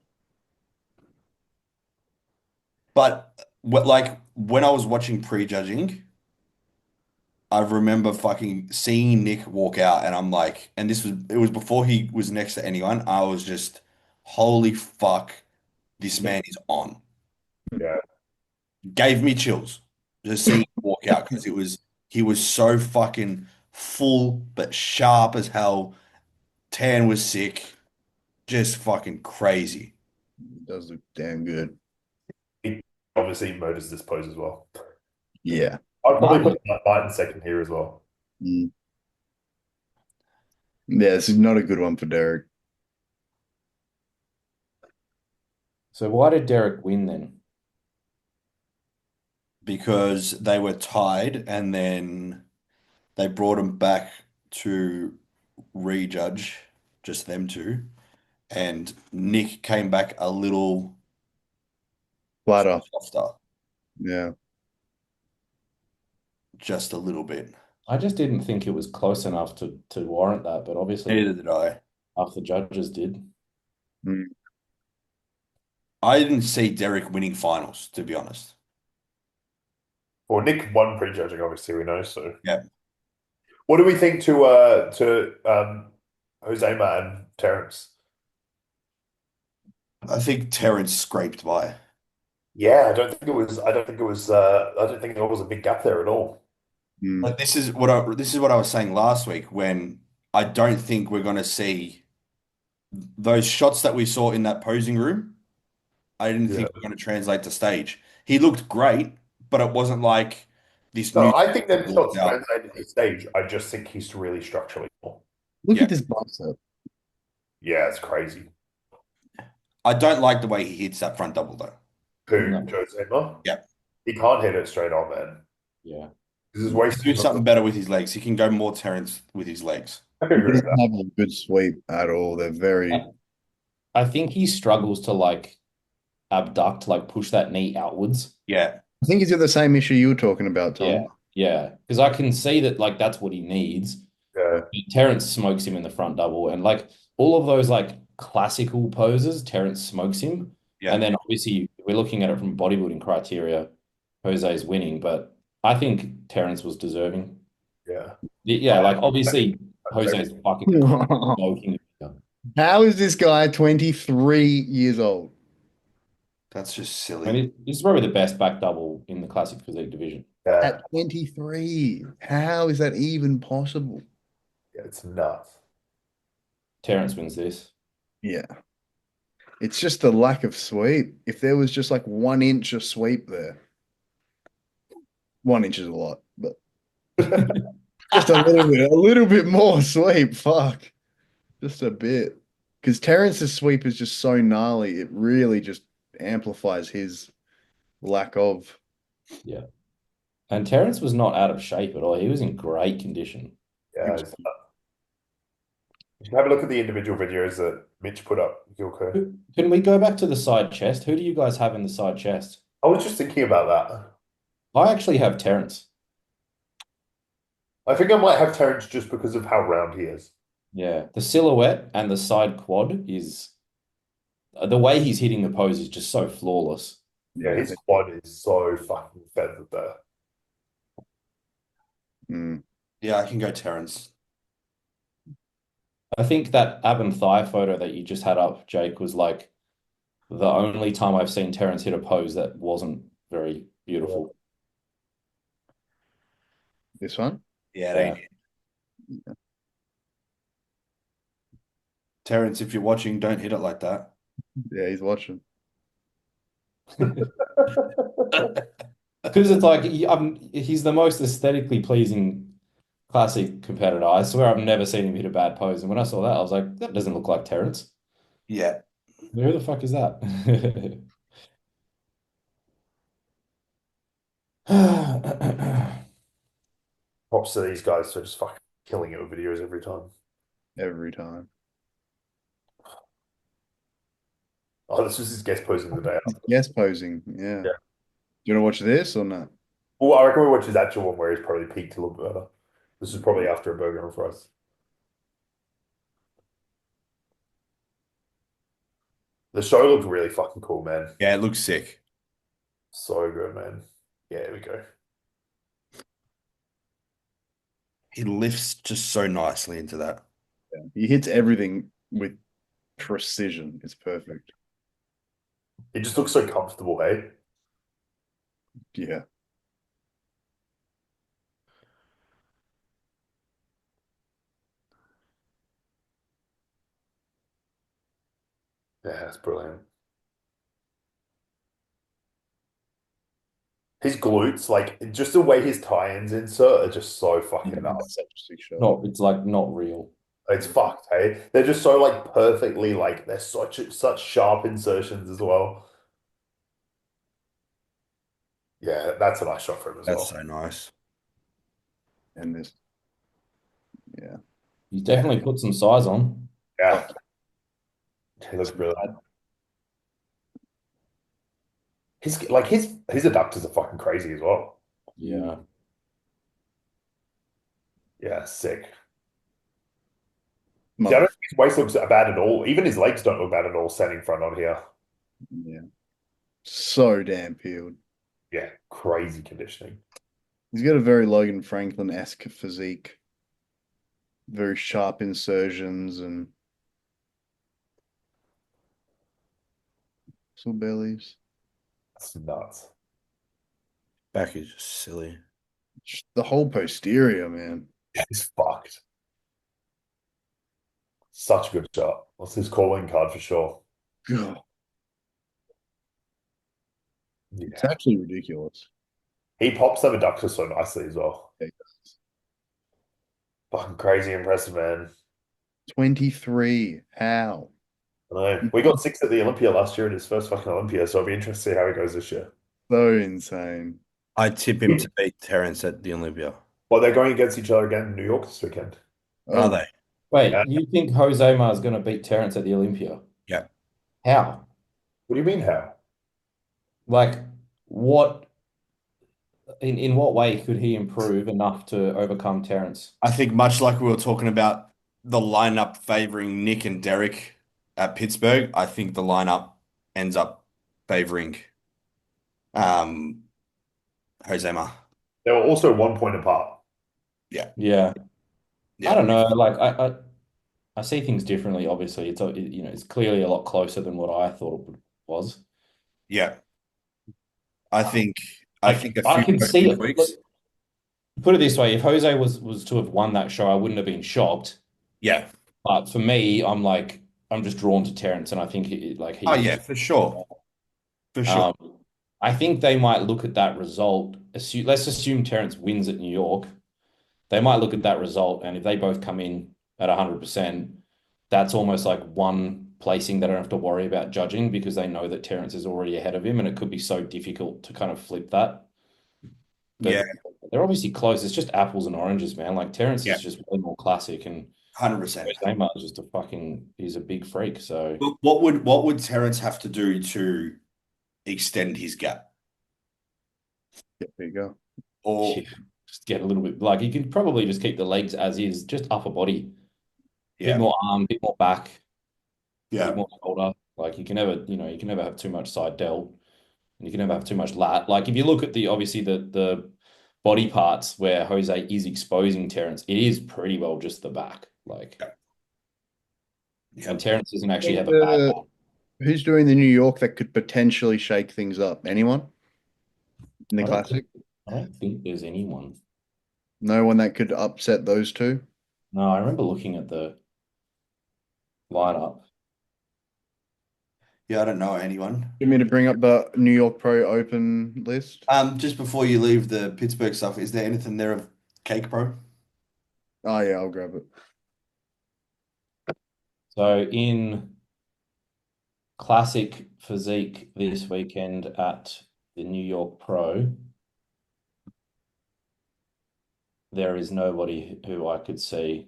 But like when I was watching prejudging, I remember fucking seeing Nick walk out, and I'm like, and it was before he was next to anyone. I was just, holy fuck, this man is on. Yeah. Gave me chills just seeing him walk out because he was so fucking full but sharp as hell. Tan was sick, just fucking crazy. It does look damn good. He obviously murders this pose as well. Yeah. I'd probably put that fight in second here as well. Mm. Yeah, this is not a good one for Derek. So why did Derek win then? because they were tied and then they brought him back to rejudge, just them two. And Nick came back a little Flatter. softer, Yeah. just a little bit. I just didn't think it was close enough to warrant that, but obviously Neither did I. half the judges did. Mm. I didn't see Derek winning finals, to be honest. Well, Nick won prejudging, obviously, we know. So, Yeah. what do we think to Jose Matt and Terence? I think Terrence scraped by. Yeah, I don't think it was. I don't think it was. I don't think there was a big gap there at all. Mm. But this is what I was saying last week when I don't think we're going to see those shots that we saw in that posing room. I didn't Yeah. think were going to translate to stage. He looked great, but it wasn't like this new No, I think that walked shots out. translated to stage. I just think he's really structurally poor. Look Yeah. at this bicep. Yeah, it's crazy. I don't like the way he hits that front double though. Who? No. Jose Matt? Yeah. He can't hit it straight on, man. Yeah. This is He can wasting. do something better with his legs. He can go more Terrence with his legs. I can He agree with doesn't that. have a good sweep at all. They're very. I think he struggles to like abduct, like push that knee outwards. Yeah. I think he's got the same issue you were talking about, Tom. Yeah. Yeah. Because I can see that like that's what he needs. Yeah. Terrence smokes him in the front double. And like all of those like classical poses, Terrence smokes him. Yeah. And then obviously we're looking at it from bodybuilding criteria. Jose's winning, but I think Terrence was deserving. Yeah. Yeah, like obviously Jose's fucking smoking. How is this guy 23 years old? That's just I silly. mean, this is probably the best back double in the classic physique division. Yeah. At 23. How is that even possible? Yeah, it's nuts. Terrence wins this. Yeah. It's just the lack of sweep. If there was just like 1 inch of sweep there, 1 inch is a lot, but just a little bit more sweep. Fuck. Just a bit. Because Terrence's sweep is just so gnarly, it really just amplifies his lack of. Yeah. And Terrence was not out of shape at all. He was in great condition. Yeah. You can have a look at the individual videos that Mitch put up, Jayke. Can we go back to the side chest? Who do you guys have in the side chest? I was just thinking about that. I actually have Terrence. I think I might have Terence just because of how round he is. Yeah. The silhouette and the side quad is the way he's hitting the pose is just so flawless. Yeah, his quad is so fucking feathered there. Mm. Yeah, I can go Terrence. I think that ab and thigh photo that you just had up, Jake, was like the only time I've seen Terrence hit a pose that wasn't very beautiful. This one? Yeah, it ain't it. Terrence, if you're watching, don't hit it like that. Yeah, he's watching. Because it's like he's the most aesthetically pleasing classic competitor. I swear I've never seen him hit a bad pose. And when I saw that, I was like, that doesn't look like Terrence. Yeah. Who the fuck is that? Props to these guys for just fucking killing it with videos every time. Every time. Oh, this was his guest posing the day after. Yes, posing. Yeah. Yeah. Do you want to watch this or not? Well, I reckon we watch his actual one where he's probably peaked a little bit better. This is probably after a burger and fries. The show looked really fucking cool, man. Yeah, it looks sick. So good, man. Yeah, here we go. He lifts just so nicely into that. Yeah. He hits everything with precision. It's perfect. It just looks so comfortable, hey? Yeah. Yeah, that's brilliant. His glutes, like just the way his tie-ins insert are just so fucking nuts. That's such a sick shot. It's like not real. It's fucked, hey? They're just so like perfectly like they're such sharp insertions as well. Yeah, that's a nice shot for him as That's well. so nice. And this, yeah. He's definitely put some size on. Yeah, he looks brilliant. His adductors are fucking crazy as well. Yeah. Yeah, sick. See, I Mother, don't think his waist looks bad at all. Even his legs don't look bad at all standing front on here. yeah. So damn peeled. Yeah, crazy conditioning. He's got a very Logan Franklin-esque physique. Very sharp insertions and some bellies. That's nuts. Back is just silly. Just the whole posterior, man. He's fucked. Such a good shot. What's his calling card for sure? God, it's Yeah. actually ridiculous. He pops them adductors so nicely as well. Okay. Fucking crazy impressive, man. 23. How? I know. We got sixth at the Olympia last year in his first fucking Olympia, so it'll be interesting to see how he goes this year. So insane. I tip him to beat Terence at the Olympia. Well, they're going against each other again in New York this weekend. Are Oh, they? Wait, Yeah. you think Jose Mar is going to beat Terence at the Olympia? Yeah. How? What do you mean how? Like, what in what way could he improve enough to overcome Terence? I think much like we were talking about the lineup favoring Nick and Derek at Pittsburgh, I think the lineup ends up favoring um Jose Ma. They were also 1 point apart. Yeah. Yeah. I don't know. Like I see things differently. Obviously, it's clearly a lot closer than what I thought it was. Yeah. I think Like a I few can see it. tweaks. Put it this way: if Jose was to have won that show, I wouldn't have been shocked. Yeah. But for me, I'm just drawn to Terence, and I think Oh he's yeah, just. for sure. For sure. I think they might look at that result. Let's assume Terence wins at New York. They might look at that result, and if they both come in at 100%, that's almost like one placing they don't have to worry about judging because they know that Terence is already ahead of him, and it could be so difficult to kind of flip that. Yeah. But they're obviously close. It's just apples and oranges, man. Like Terence Yeah. is just way more classic, and 100%. Neymar is just he's a big freak. So But what would Terence have to do to extend his gap? yeah, there you go. Or yeah, just get a little bit like he can probably just keep the legs as is, just upper body, bit yeah. more arm, bit more back, Yeah. bit more shoulder. Like you can never have too much side delt, and you can never have too much lat. Like if you look at obviously the body parts where Jose is exposing Terence, it is pretty well just the back. Like, Yeah. and Terence doesn't actually have a bad back. Who's doing the New York that could potentially shake things up? Anyone in the Classic? I don't think there's anyone. No one that could upset those two? No, I remember looking at the lineup. Yeah, I don't know anyone. You mean to bring up the New York Pro Open list? Just before you leave the Pittsburgh stuff, is there anything there of Cake Pro? Oh yeah, I'll grab it. So in classic physique this weekend at the New York Pro, there is nobody who I could see.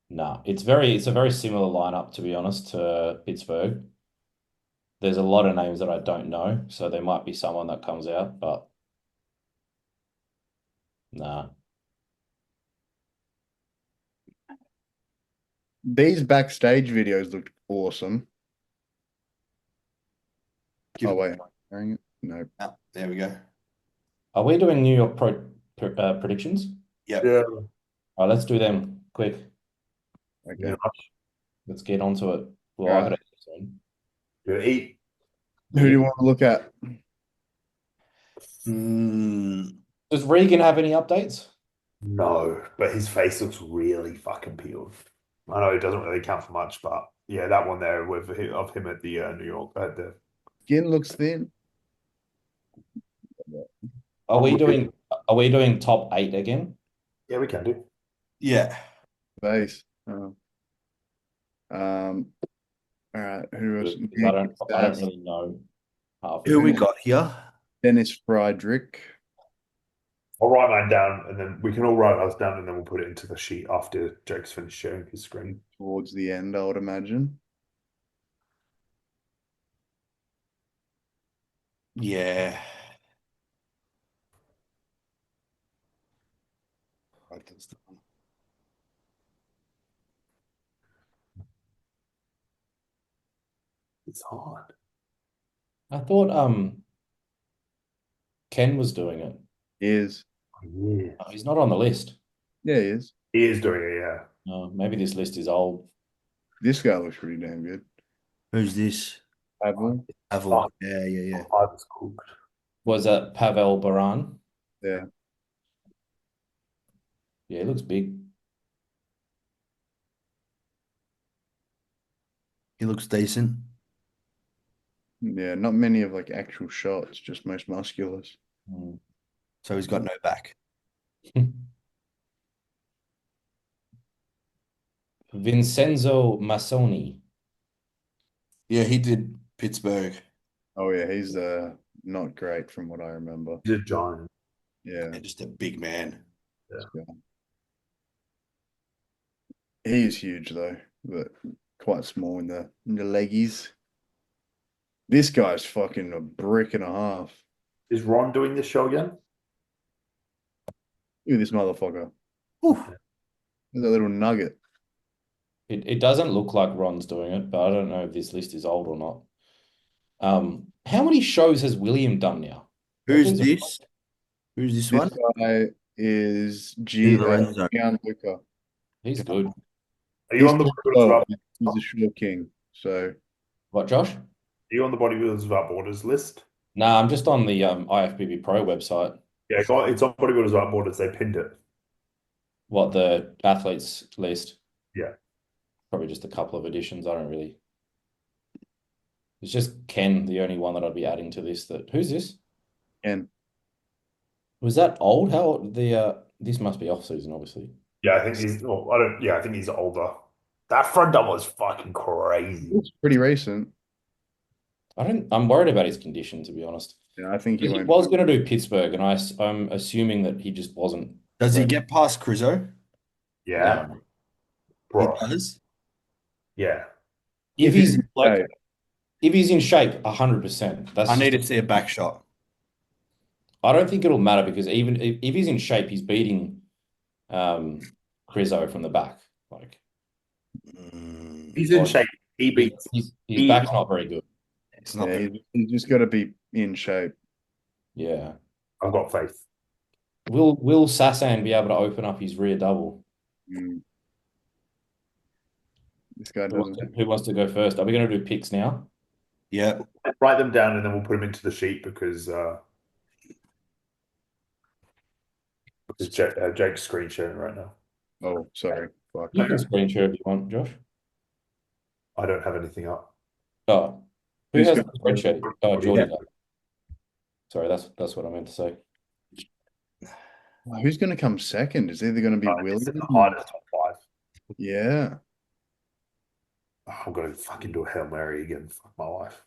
No, it's a very similar lineup, to be honest, to Pittsburgh. There's a lot of names that I don't know, so there might be someone that comes out, but nah. These backstage videos looked awesome. Give Oh it- wait, am I hearing it? No. Ah, there we go. Are we doing New York Pro predictions? Yep. Yeah. All right, let's do them quick. Okay. Yeah. Let's get onto it. Well, I gotta eat soon. Good eat. Who do you want to look at? Does Regan have any updates? No, but his face looks really fucking peeled. I know it doesn't really count for much, but yeah, that one there of him at the New York at the Skin looks thin. Are we doing top 8 again? yeah, we can do. Yeah. Face. Oh. All right. Who else? I don't really know half of Who we them. got here? Dennis Friedrich. I'll write mine down, and then we can all write ours down, and then we'll put it into the sheet after Jake's finished sharing his screen. Towards the end, I would imagine. Yeah. It's hard. I thought Ken was doing it. He is. Yeah. Oh, he's not on the list. Yeah, he is. He is doing it, yeah. Maybe this list is old. This guy looks pretty damn good. Who's this? Pavel. Avel. Yeah. I was cooked. Was that Pavel Baran? Yeah. Yeah, he looks big. He looks decent. Yeah, not many of like actual shots, just most musculars. Mm. So he's got no back. Vincenzo Massoni. Yeah, he did Pittsburgh. Oh yeah, he's not great from what I remember. He's a giant. Yeah. And just a big man. He is huge though, but quite small in the leggies. This guy's fucking a brick and a half. Is Ron doing this show again? Look at this motherfucker. Whew. There's a little nugget. It doesn't look like Ron's doing it, but I don't know if this list is old or not. How many shows has William done now? Who's this? Who's this one? This guy is Di Lorenzo. Gianluca. He's good. Are you on the Bodybuilders Without He's a short king. So What, Josh? Are you on the Bodybuilders Without Borders list? Nah, I'm just on the IFBB Pro website. Yeah, it's on Bodybuilders Without Borders. They pinned it. What, the athletes list? Yeah. Probably just a couple of additions. I don't really. It's just Ken, the only one that I'd be adding to this. Who's this? Ken. Was that old? How old this must be off season, obviously. Yeah, I think he's. Well, I don't. Yeah, I think he's older. That front double is fucking crazy. It's pretty recent. I'm worried about his condition, to be honest. Yeah, I think he He won't. was going to do Pittsburgh, and I'm assuming that he just wasn't. Does he ready. get past Crizzo? Yeah, No. bro. He does. Yeah. If he's like, Hey, if he's in shape, 100%. I need to see a back shot. I don't think it'll matter because even if he's in shape, he's beating Crizzo from the back. Like He's in shape. He beats. his back's not very good. It's not yeah, very he's just got to be in shape. Yeah. I've got faith. Will Sassan be able to open up his rear double? Mm. This guy Who wants doesn't. who wants to go first? Are we going to do picks now? Yeah. Write them down and then we'll put them into the sheet because Jake's screen sharing right now. Oh, sorry. Fuck. You can screen share if you want, Josh. I don't have anything up. Oh, who Who's has got- the spreadsheet? Oh, Jordy Yeah. does. Sorry, that's what I meant to say. Who's going to come second? Is either going to be It's William? the hardest top five. Yeah. Oh, I'm gonna fucking do a Hail Mary again. Fuck my life.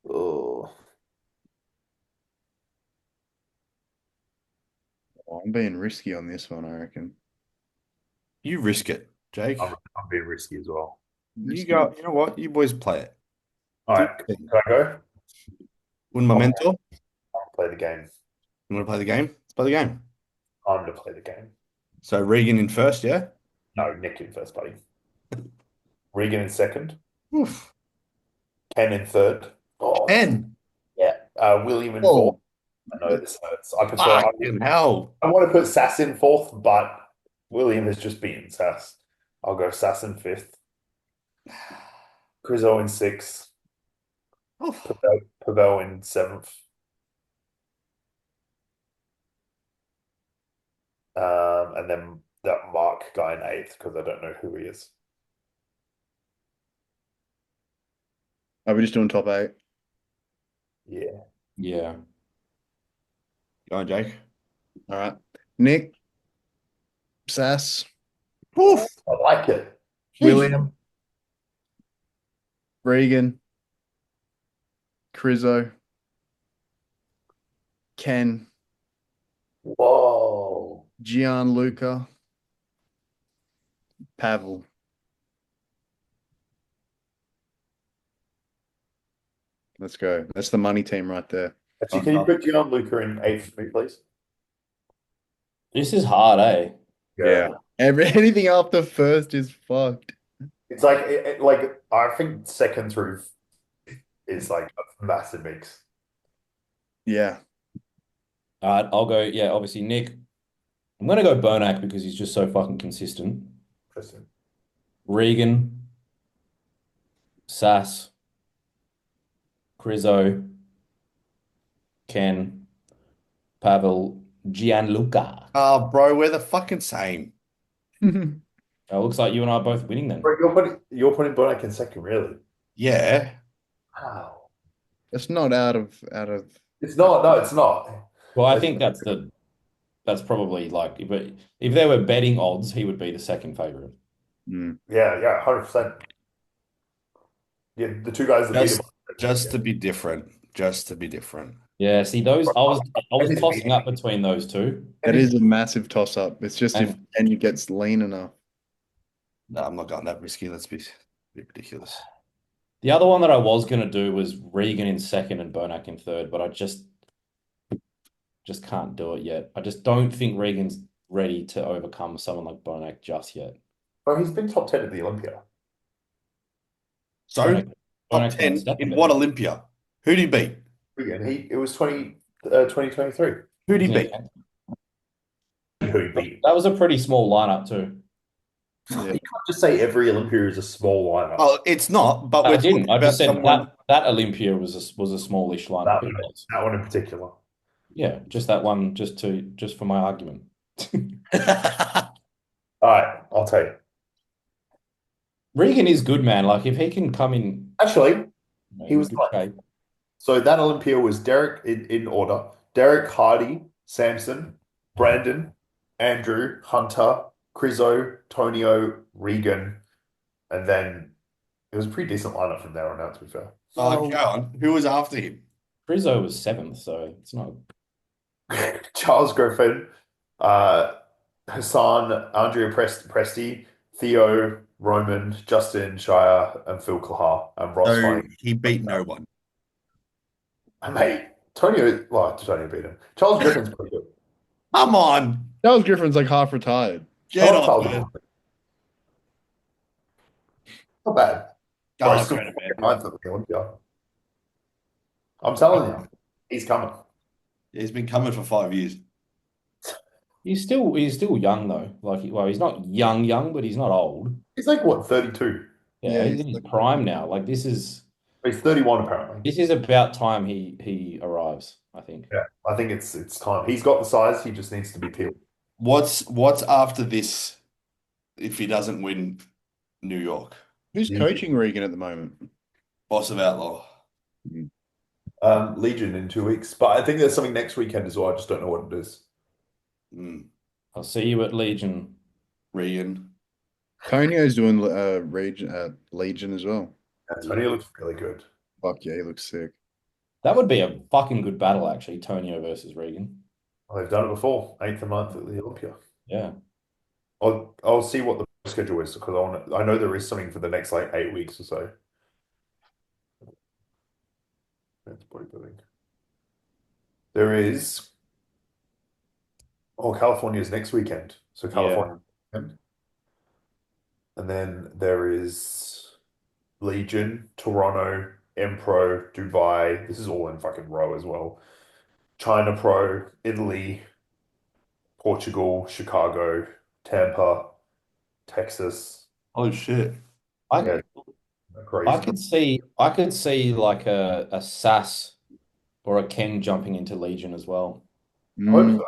Oh, Oh, I'm being risky on this one, I reckon. You risk it, Jake. I'm being risky as well. You go. You know what? You boys play it. All right, can I go? Un momento. I'll play the game. You want to play the game? Let's play the game. I'm gonna play the game. So Regan in first, yeah? No, Nick in first, buddy. Regan in second. Oof. Ken in third. Oh, 10. yeah. William in Oh. fourth. I know this hurts. I prefer. Fucking hell. I want to put Sass in fourth, but William has just beaten Sass. I'll go Sass in fifth. Crizzo in sixth. Oof. Pavel in seventh. And then that Mark guy in eighth because I don't know who he is. Are we just doing top 8? Yeah. Yeah. Go on, Jake. All right. Nick, Sass, Oof. I like it. William, Regan, Crizzo, Ken, Whoa. Gianluca, Pavel. Let's go. That's the money team right there. Actually, can you put Gianluca in eighth for me, please? This is hard, eh? Yeah. Anything after first is fucked. It's like like I think second through is like a massive mix. Yeah. All right, I'll go. Yeah, obviously, Nick. I'm gonna go Bonac because he's just so fucking consistent. Interesting. Regan, Sass, Crizzo, Ken, Pavel, Gianluca. Oh, bro, we're the fucking same. It looks like you and I are both winning then. Wait, you're putting Bonac in second, really? Yeah. Wow. That's not out of It's not. No, it's not. Well, I Like, think that's probably like if there were betting odds, he would be the second favorite. yeah, 100%. Yeah, the two guys that beat him. Just to be different. Just to be different. Yeah, see those I was And tossing up between those two. That is a massive toss up. It's just if And Ken gets lean enough. No, I'm not going that risky. Let's be ridiculous. the other one that I was gonna do was Regan in second and Bonac in third, but I just can't do it yet. I just don't think Regan's ready to overcome someone like Bonac just yet. Oh, he's been top 10 at the Olympia. So, Bonac, top Bonac 10 won second in there. what Olympia? Who'd he beat? Again, it was 2023. Who'd he beat? Who he beat. That was a pretty small lineup too. Yeah. You can't just say every Olympia is a small lineup. Oh, it's not, but I we're didn't. talking I about just said someone. that Olympia was a smallish lineup. That It one, was. that one in particular. Yeah, just that one, just for my argument. All right, I'll tell you. Regan is good, man. Like if he can come in, Actually, you know, he in was good like, shape. so that Olympia was Derek in order. Derek, Hardy, Samson, Brandon, Andrew, Hunter, Crizzo, Tonio, Regan, and then it was a pretty decent lineup from there on out, to be fair. Oh, go on. Who was after him? Rizzo was seventh, so it's not. Charles Griffin, Hassan, Andrea Presti, Theo, Roman, Justin Shire, and Phil Kahar, and Ross So Fine. he beat no one. Mate, Tonio beat him. Charles Griffin's pretty good. Come on. Charles Griffin's like half retired. Get Charles off, Charles man. Griffin. Not bad. Bro, Oh, he's still go to bed. ninth at the Olympia. I'm telling you, he's coming. He's been coming for 5 years. He's still young though. Like, well, he's not young, but he's not old. He's like, what, 32? Yeah, Yeah, he's in his prime now. Like this is He's 31 apparently. about time he arrives, I think. Yeah, I think it's time. He's got the size, he just needs to be peeled. What's after this if he doesn't win New York? Who's coaching Regan at the moment? Boss of Outlaw. Legion in 2 weeks. But I think there's something next weekend as well. I just don't know what it is. Mm. I'll see you at Legion. Regan. Tonio's doing Legion as well. Tony looks really good. Fuck yeah, he looks sick. That would be a fucking good battle, actually. Tonio versus Regan. Well, they've done it before, 8th and 9th at the Olympia. Yeah. I'll see what the schedule is because I know there is something for the next like 8 weeks or so. That's bodybuilding. There is. Oh, California's next weekend. So California weekend. And then there is Legion, Toronto, M-Pro, Dubai. This is all in fucking row as well. China Pro, Italy, Portugal, Chicago, Tampa, Texas. Oh shit. I Yeah, I crazy. could see like a Sass or a Ken jumping into Legion as well. I hope so.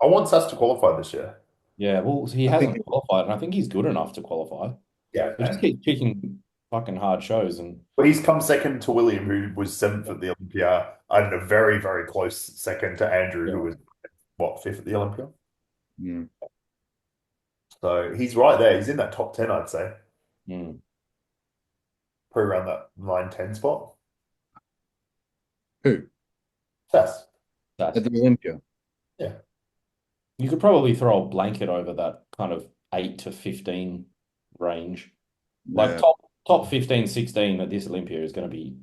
I want Sass to qualify this year. Yeah, well, he hasn't qualified, and I think he's good enough to qualify. Yeah, He just keeps picking fucking hard shows, and but he's come second to William, who was 7th at the Olympia, and a very, very close second to Andrew, who was what, 5th at the Olympia. Mm. So he's right there. He's in that top 10, I'd say. mm, Probably around that 9-10 spot. Who? Sass. That's at the Olympia. You could probably throw a blanket over that kind of 8 to 15 range. Like Yeah. top 15, 16 at this Olympia is going to be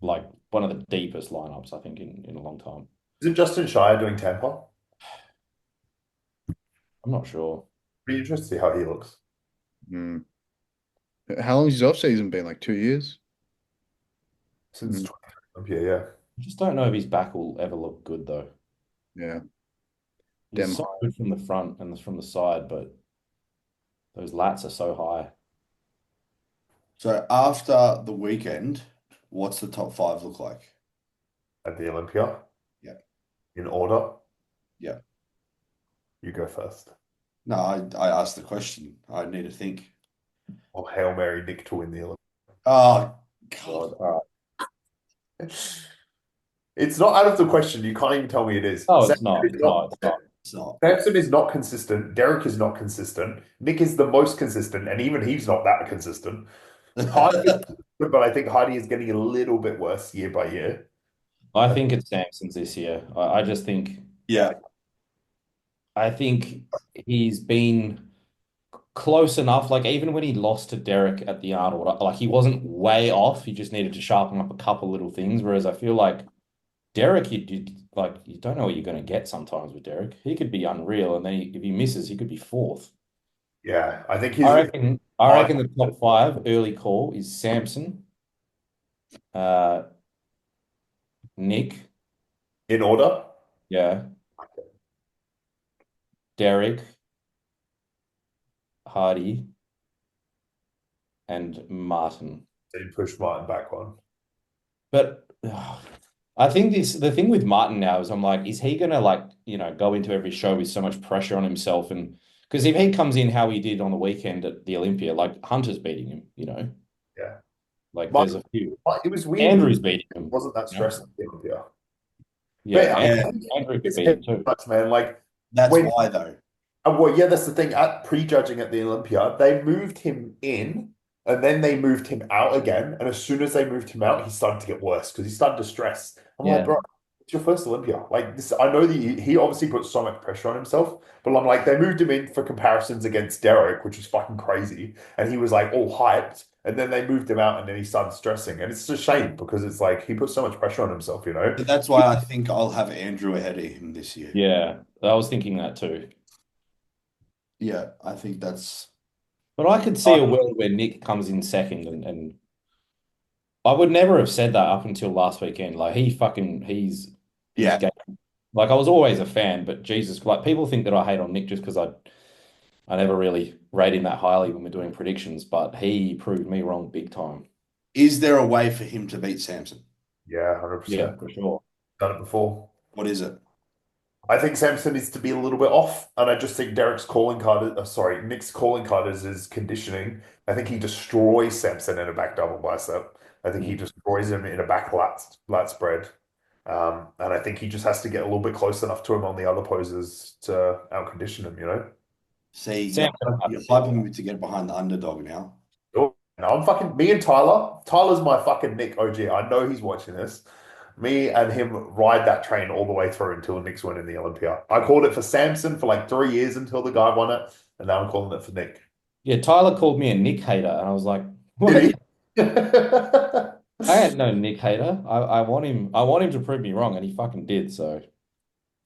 like one of the deepest lineups, I think, in a long time. Isn't Justin Shire doing Tampa? I'm not sure. Be interested to see how he looks. Mm. How long's his off season been? Like 2 years? Since Mm. 2023 Olympia, yeah. I just don't know if his back will ever look good though. Yeah. He's Damn so high. good from the front and from the side, but those lats are so high. So after the weekend, what's the top five look like? At the Olympia. Yeah. In order. Yeah. You go first. No, I asked the question. I need to think. Or Hail Mary Nick to win the Olympia. Oh, God. God, all right. It's not out of the question. You can't even tell me it is. No, it's Samson not. is It's not. It's not. It's not. Samson is not consistent. Derek is not consistent. Nick is the most consistent, and even he's not that consistent. Hardy is consistent, but I think Hardy is getting a little bit worse year by year. I think it's Samson's this year. I just think Yeah. I think he's been close enough. Like even when he lost to Derek at the Arnold, like he wasn't way off. He just needed to sharpen up a couple little things. Whereas I feel like Derek, you don't know what you're going to get sometimes with Derek. He could be unreal, and then if he misses, he could be fourth. Yeah, I think he's I reckon the top five early call is Samson, uh, Nick, in order. yeah, Derek, Hardy, and Martin. So you push Martin back one. But I think the thing with Martin now is I'm like, is he gonna go into every show with so much pressure on himself? And because if he comes in how he did on the weekend at the Olympia, like Hunter's beating him, Yeah. like Martin, there's a few. it was weird. Andrew's beating him. Wasn't that stressed at the Olympia? Yeah, But Andrew could it's beat him too. nuts, man. Like That's when why, though. well, yeah, that's the thing. At prejudging at the Olympia, they moved him in and then they moved him out again. And as soon as they moved him out, he started to get worse because he started to stress. I'm like, Yeah. bro, it's your first Olympia. Like this, I know that he obviously put so much pressure on himself, but I'm like, they moved him in for comparisons against Derek, which is fucking crazy. And he was like all hyped. And then they moved him out and then he started stressing. And it's a shame because it's like he put so much pressure on himself, you know? But that's why I think I'll have Andrew ahead of him this year. Yeah, I was thinking that too. Yeah, I think that's. But I could see a world where Nick comes in second, and I would never have said that up until last weekend. Like he's Yeah. game. Like I was always a fan, but Jesus, like people think that I hate on Nick just because I never really rate him that highly when we're doing predictions, but he proved me wrong big time. Is there a way for him to beat Samson? Yeah, 100%. Yeah, for sure. Done it before. What is it? I think Samson needs to be a little bit off, and I just think Nick's calling card is his conditioning. I think he destroys Samson in a back double bicep. I think he destroys him in a back lat spread. And I think he just has to get a little bit close enough to him on the other poses to out-condition him, you know? See, Samson you're hyping me to get behind the underdog now. Oh, no, I'm fucking me and Tyler. Tyler's my fucking Nick OG. I know he's watching this. Me and him ride that train all the way through until Nick's win in the Olympia. I called it for Samson for like 3 years until the guy won it, and now I'm calling it for Nick. Yeah, Tyler called me a Nick hater, and I was like, what? Did he? I ain't no Nick hater. I want him to prove me wrong, and he fucking did, so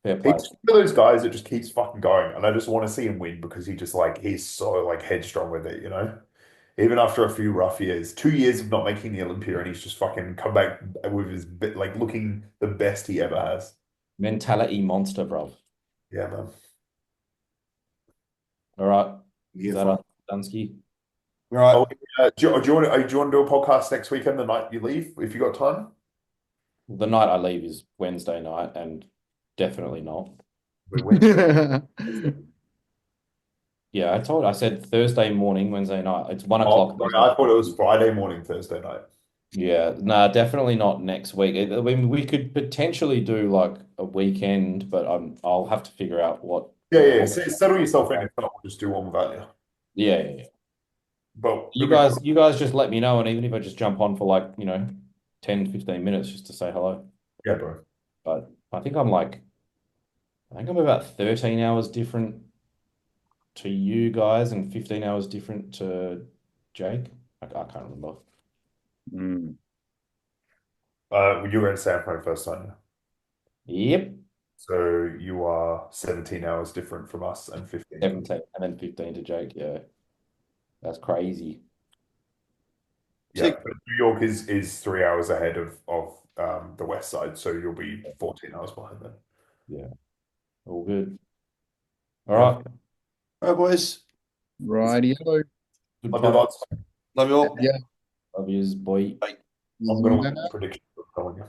fair play. He's one of those guys that just keeps fucking going, and I just want to see him win because he's so like headstrong with it, you know? Even after a few rough years, 2 years of not making the Olympia, and he's just fucking come back with his bit like looking the best he ever has. Mentality monster, bro. Yeah, man. All right. Is Yeah, that us, Dunsky? All right. Do you want to do a podcast next weekend, the night you leave, if you got time? The night I leave is Wednesday night, and definitely not. We win. Yeah, I said Thursday morning, Wednesday night. It's 1 Oh, o'clock. I thought it was Friday morning, Thursday night. Yeah, no, definitely not next week. I mean, we could potentially do like a weekend, but I'll have to figure out what. Yeah. Settle yourself in. If not, we'll just do one without you. Yeah. But You guys just let me know, and even if I just jump on for like 10, 15 minutes just to say hello. yeah, bro. But I think I'm like I think I'm about 13 hours different to you guys and 15 hours different to Jake. I can't remember. Mm. You were in San Fran first time, Yep, so you are 17 hours different from us and 15. 17 and then 15 to Jake. Yeah, that's crazy. Yeah, Sick. but New York is 3 hours ahead of the west side, so you'll be 14 hours behind them. Yeah, all good. All Yeah. right, All right, boys. Rightio. good Love your pod. thoughts. Love you all. Yeah. Love yous, boy. Bye. I'm gonna win this prediction. I'm telling you.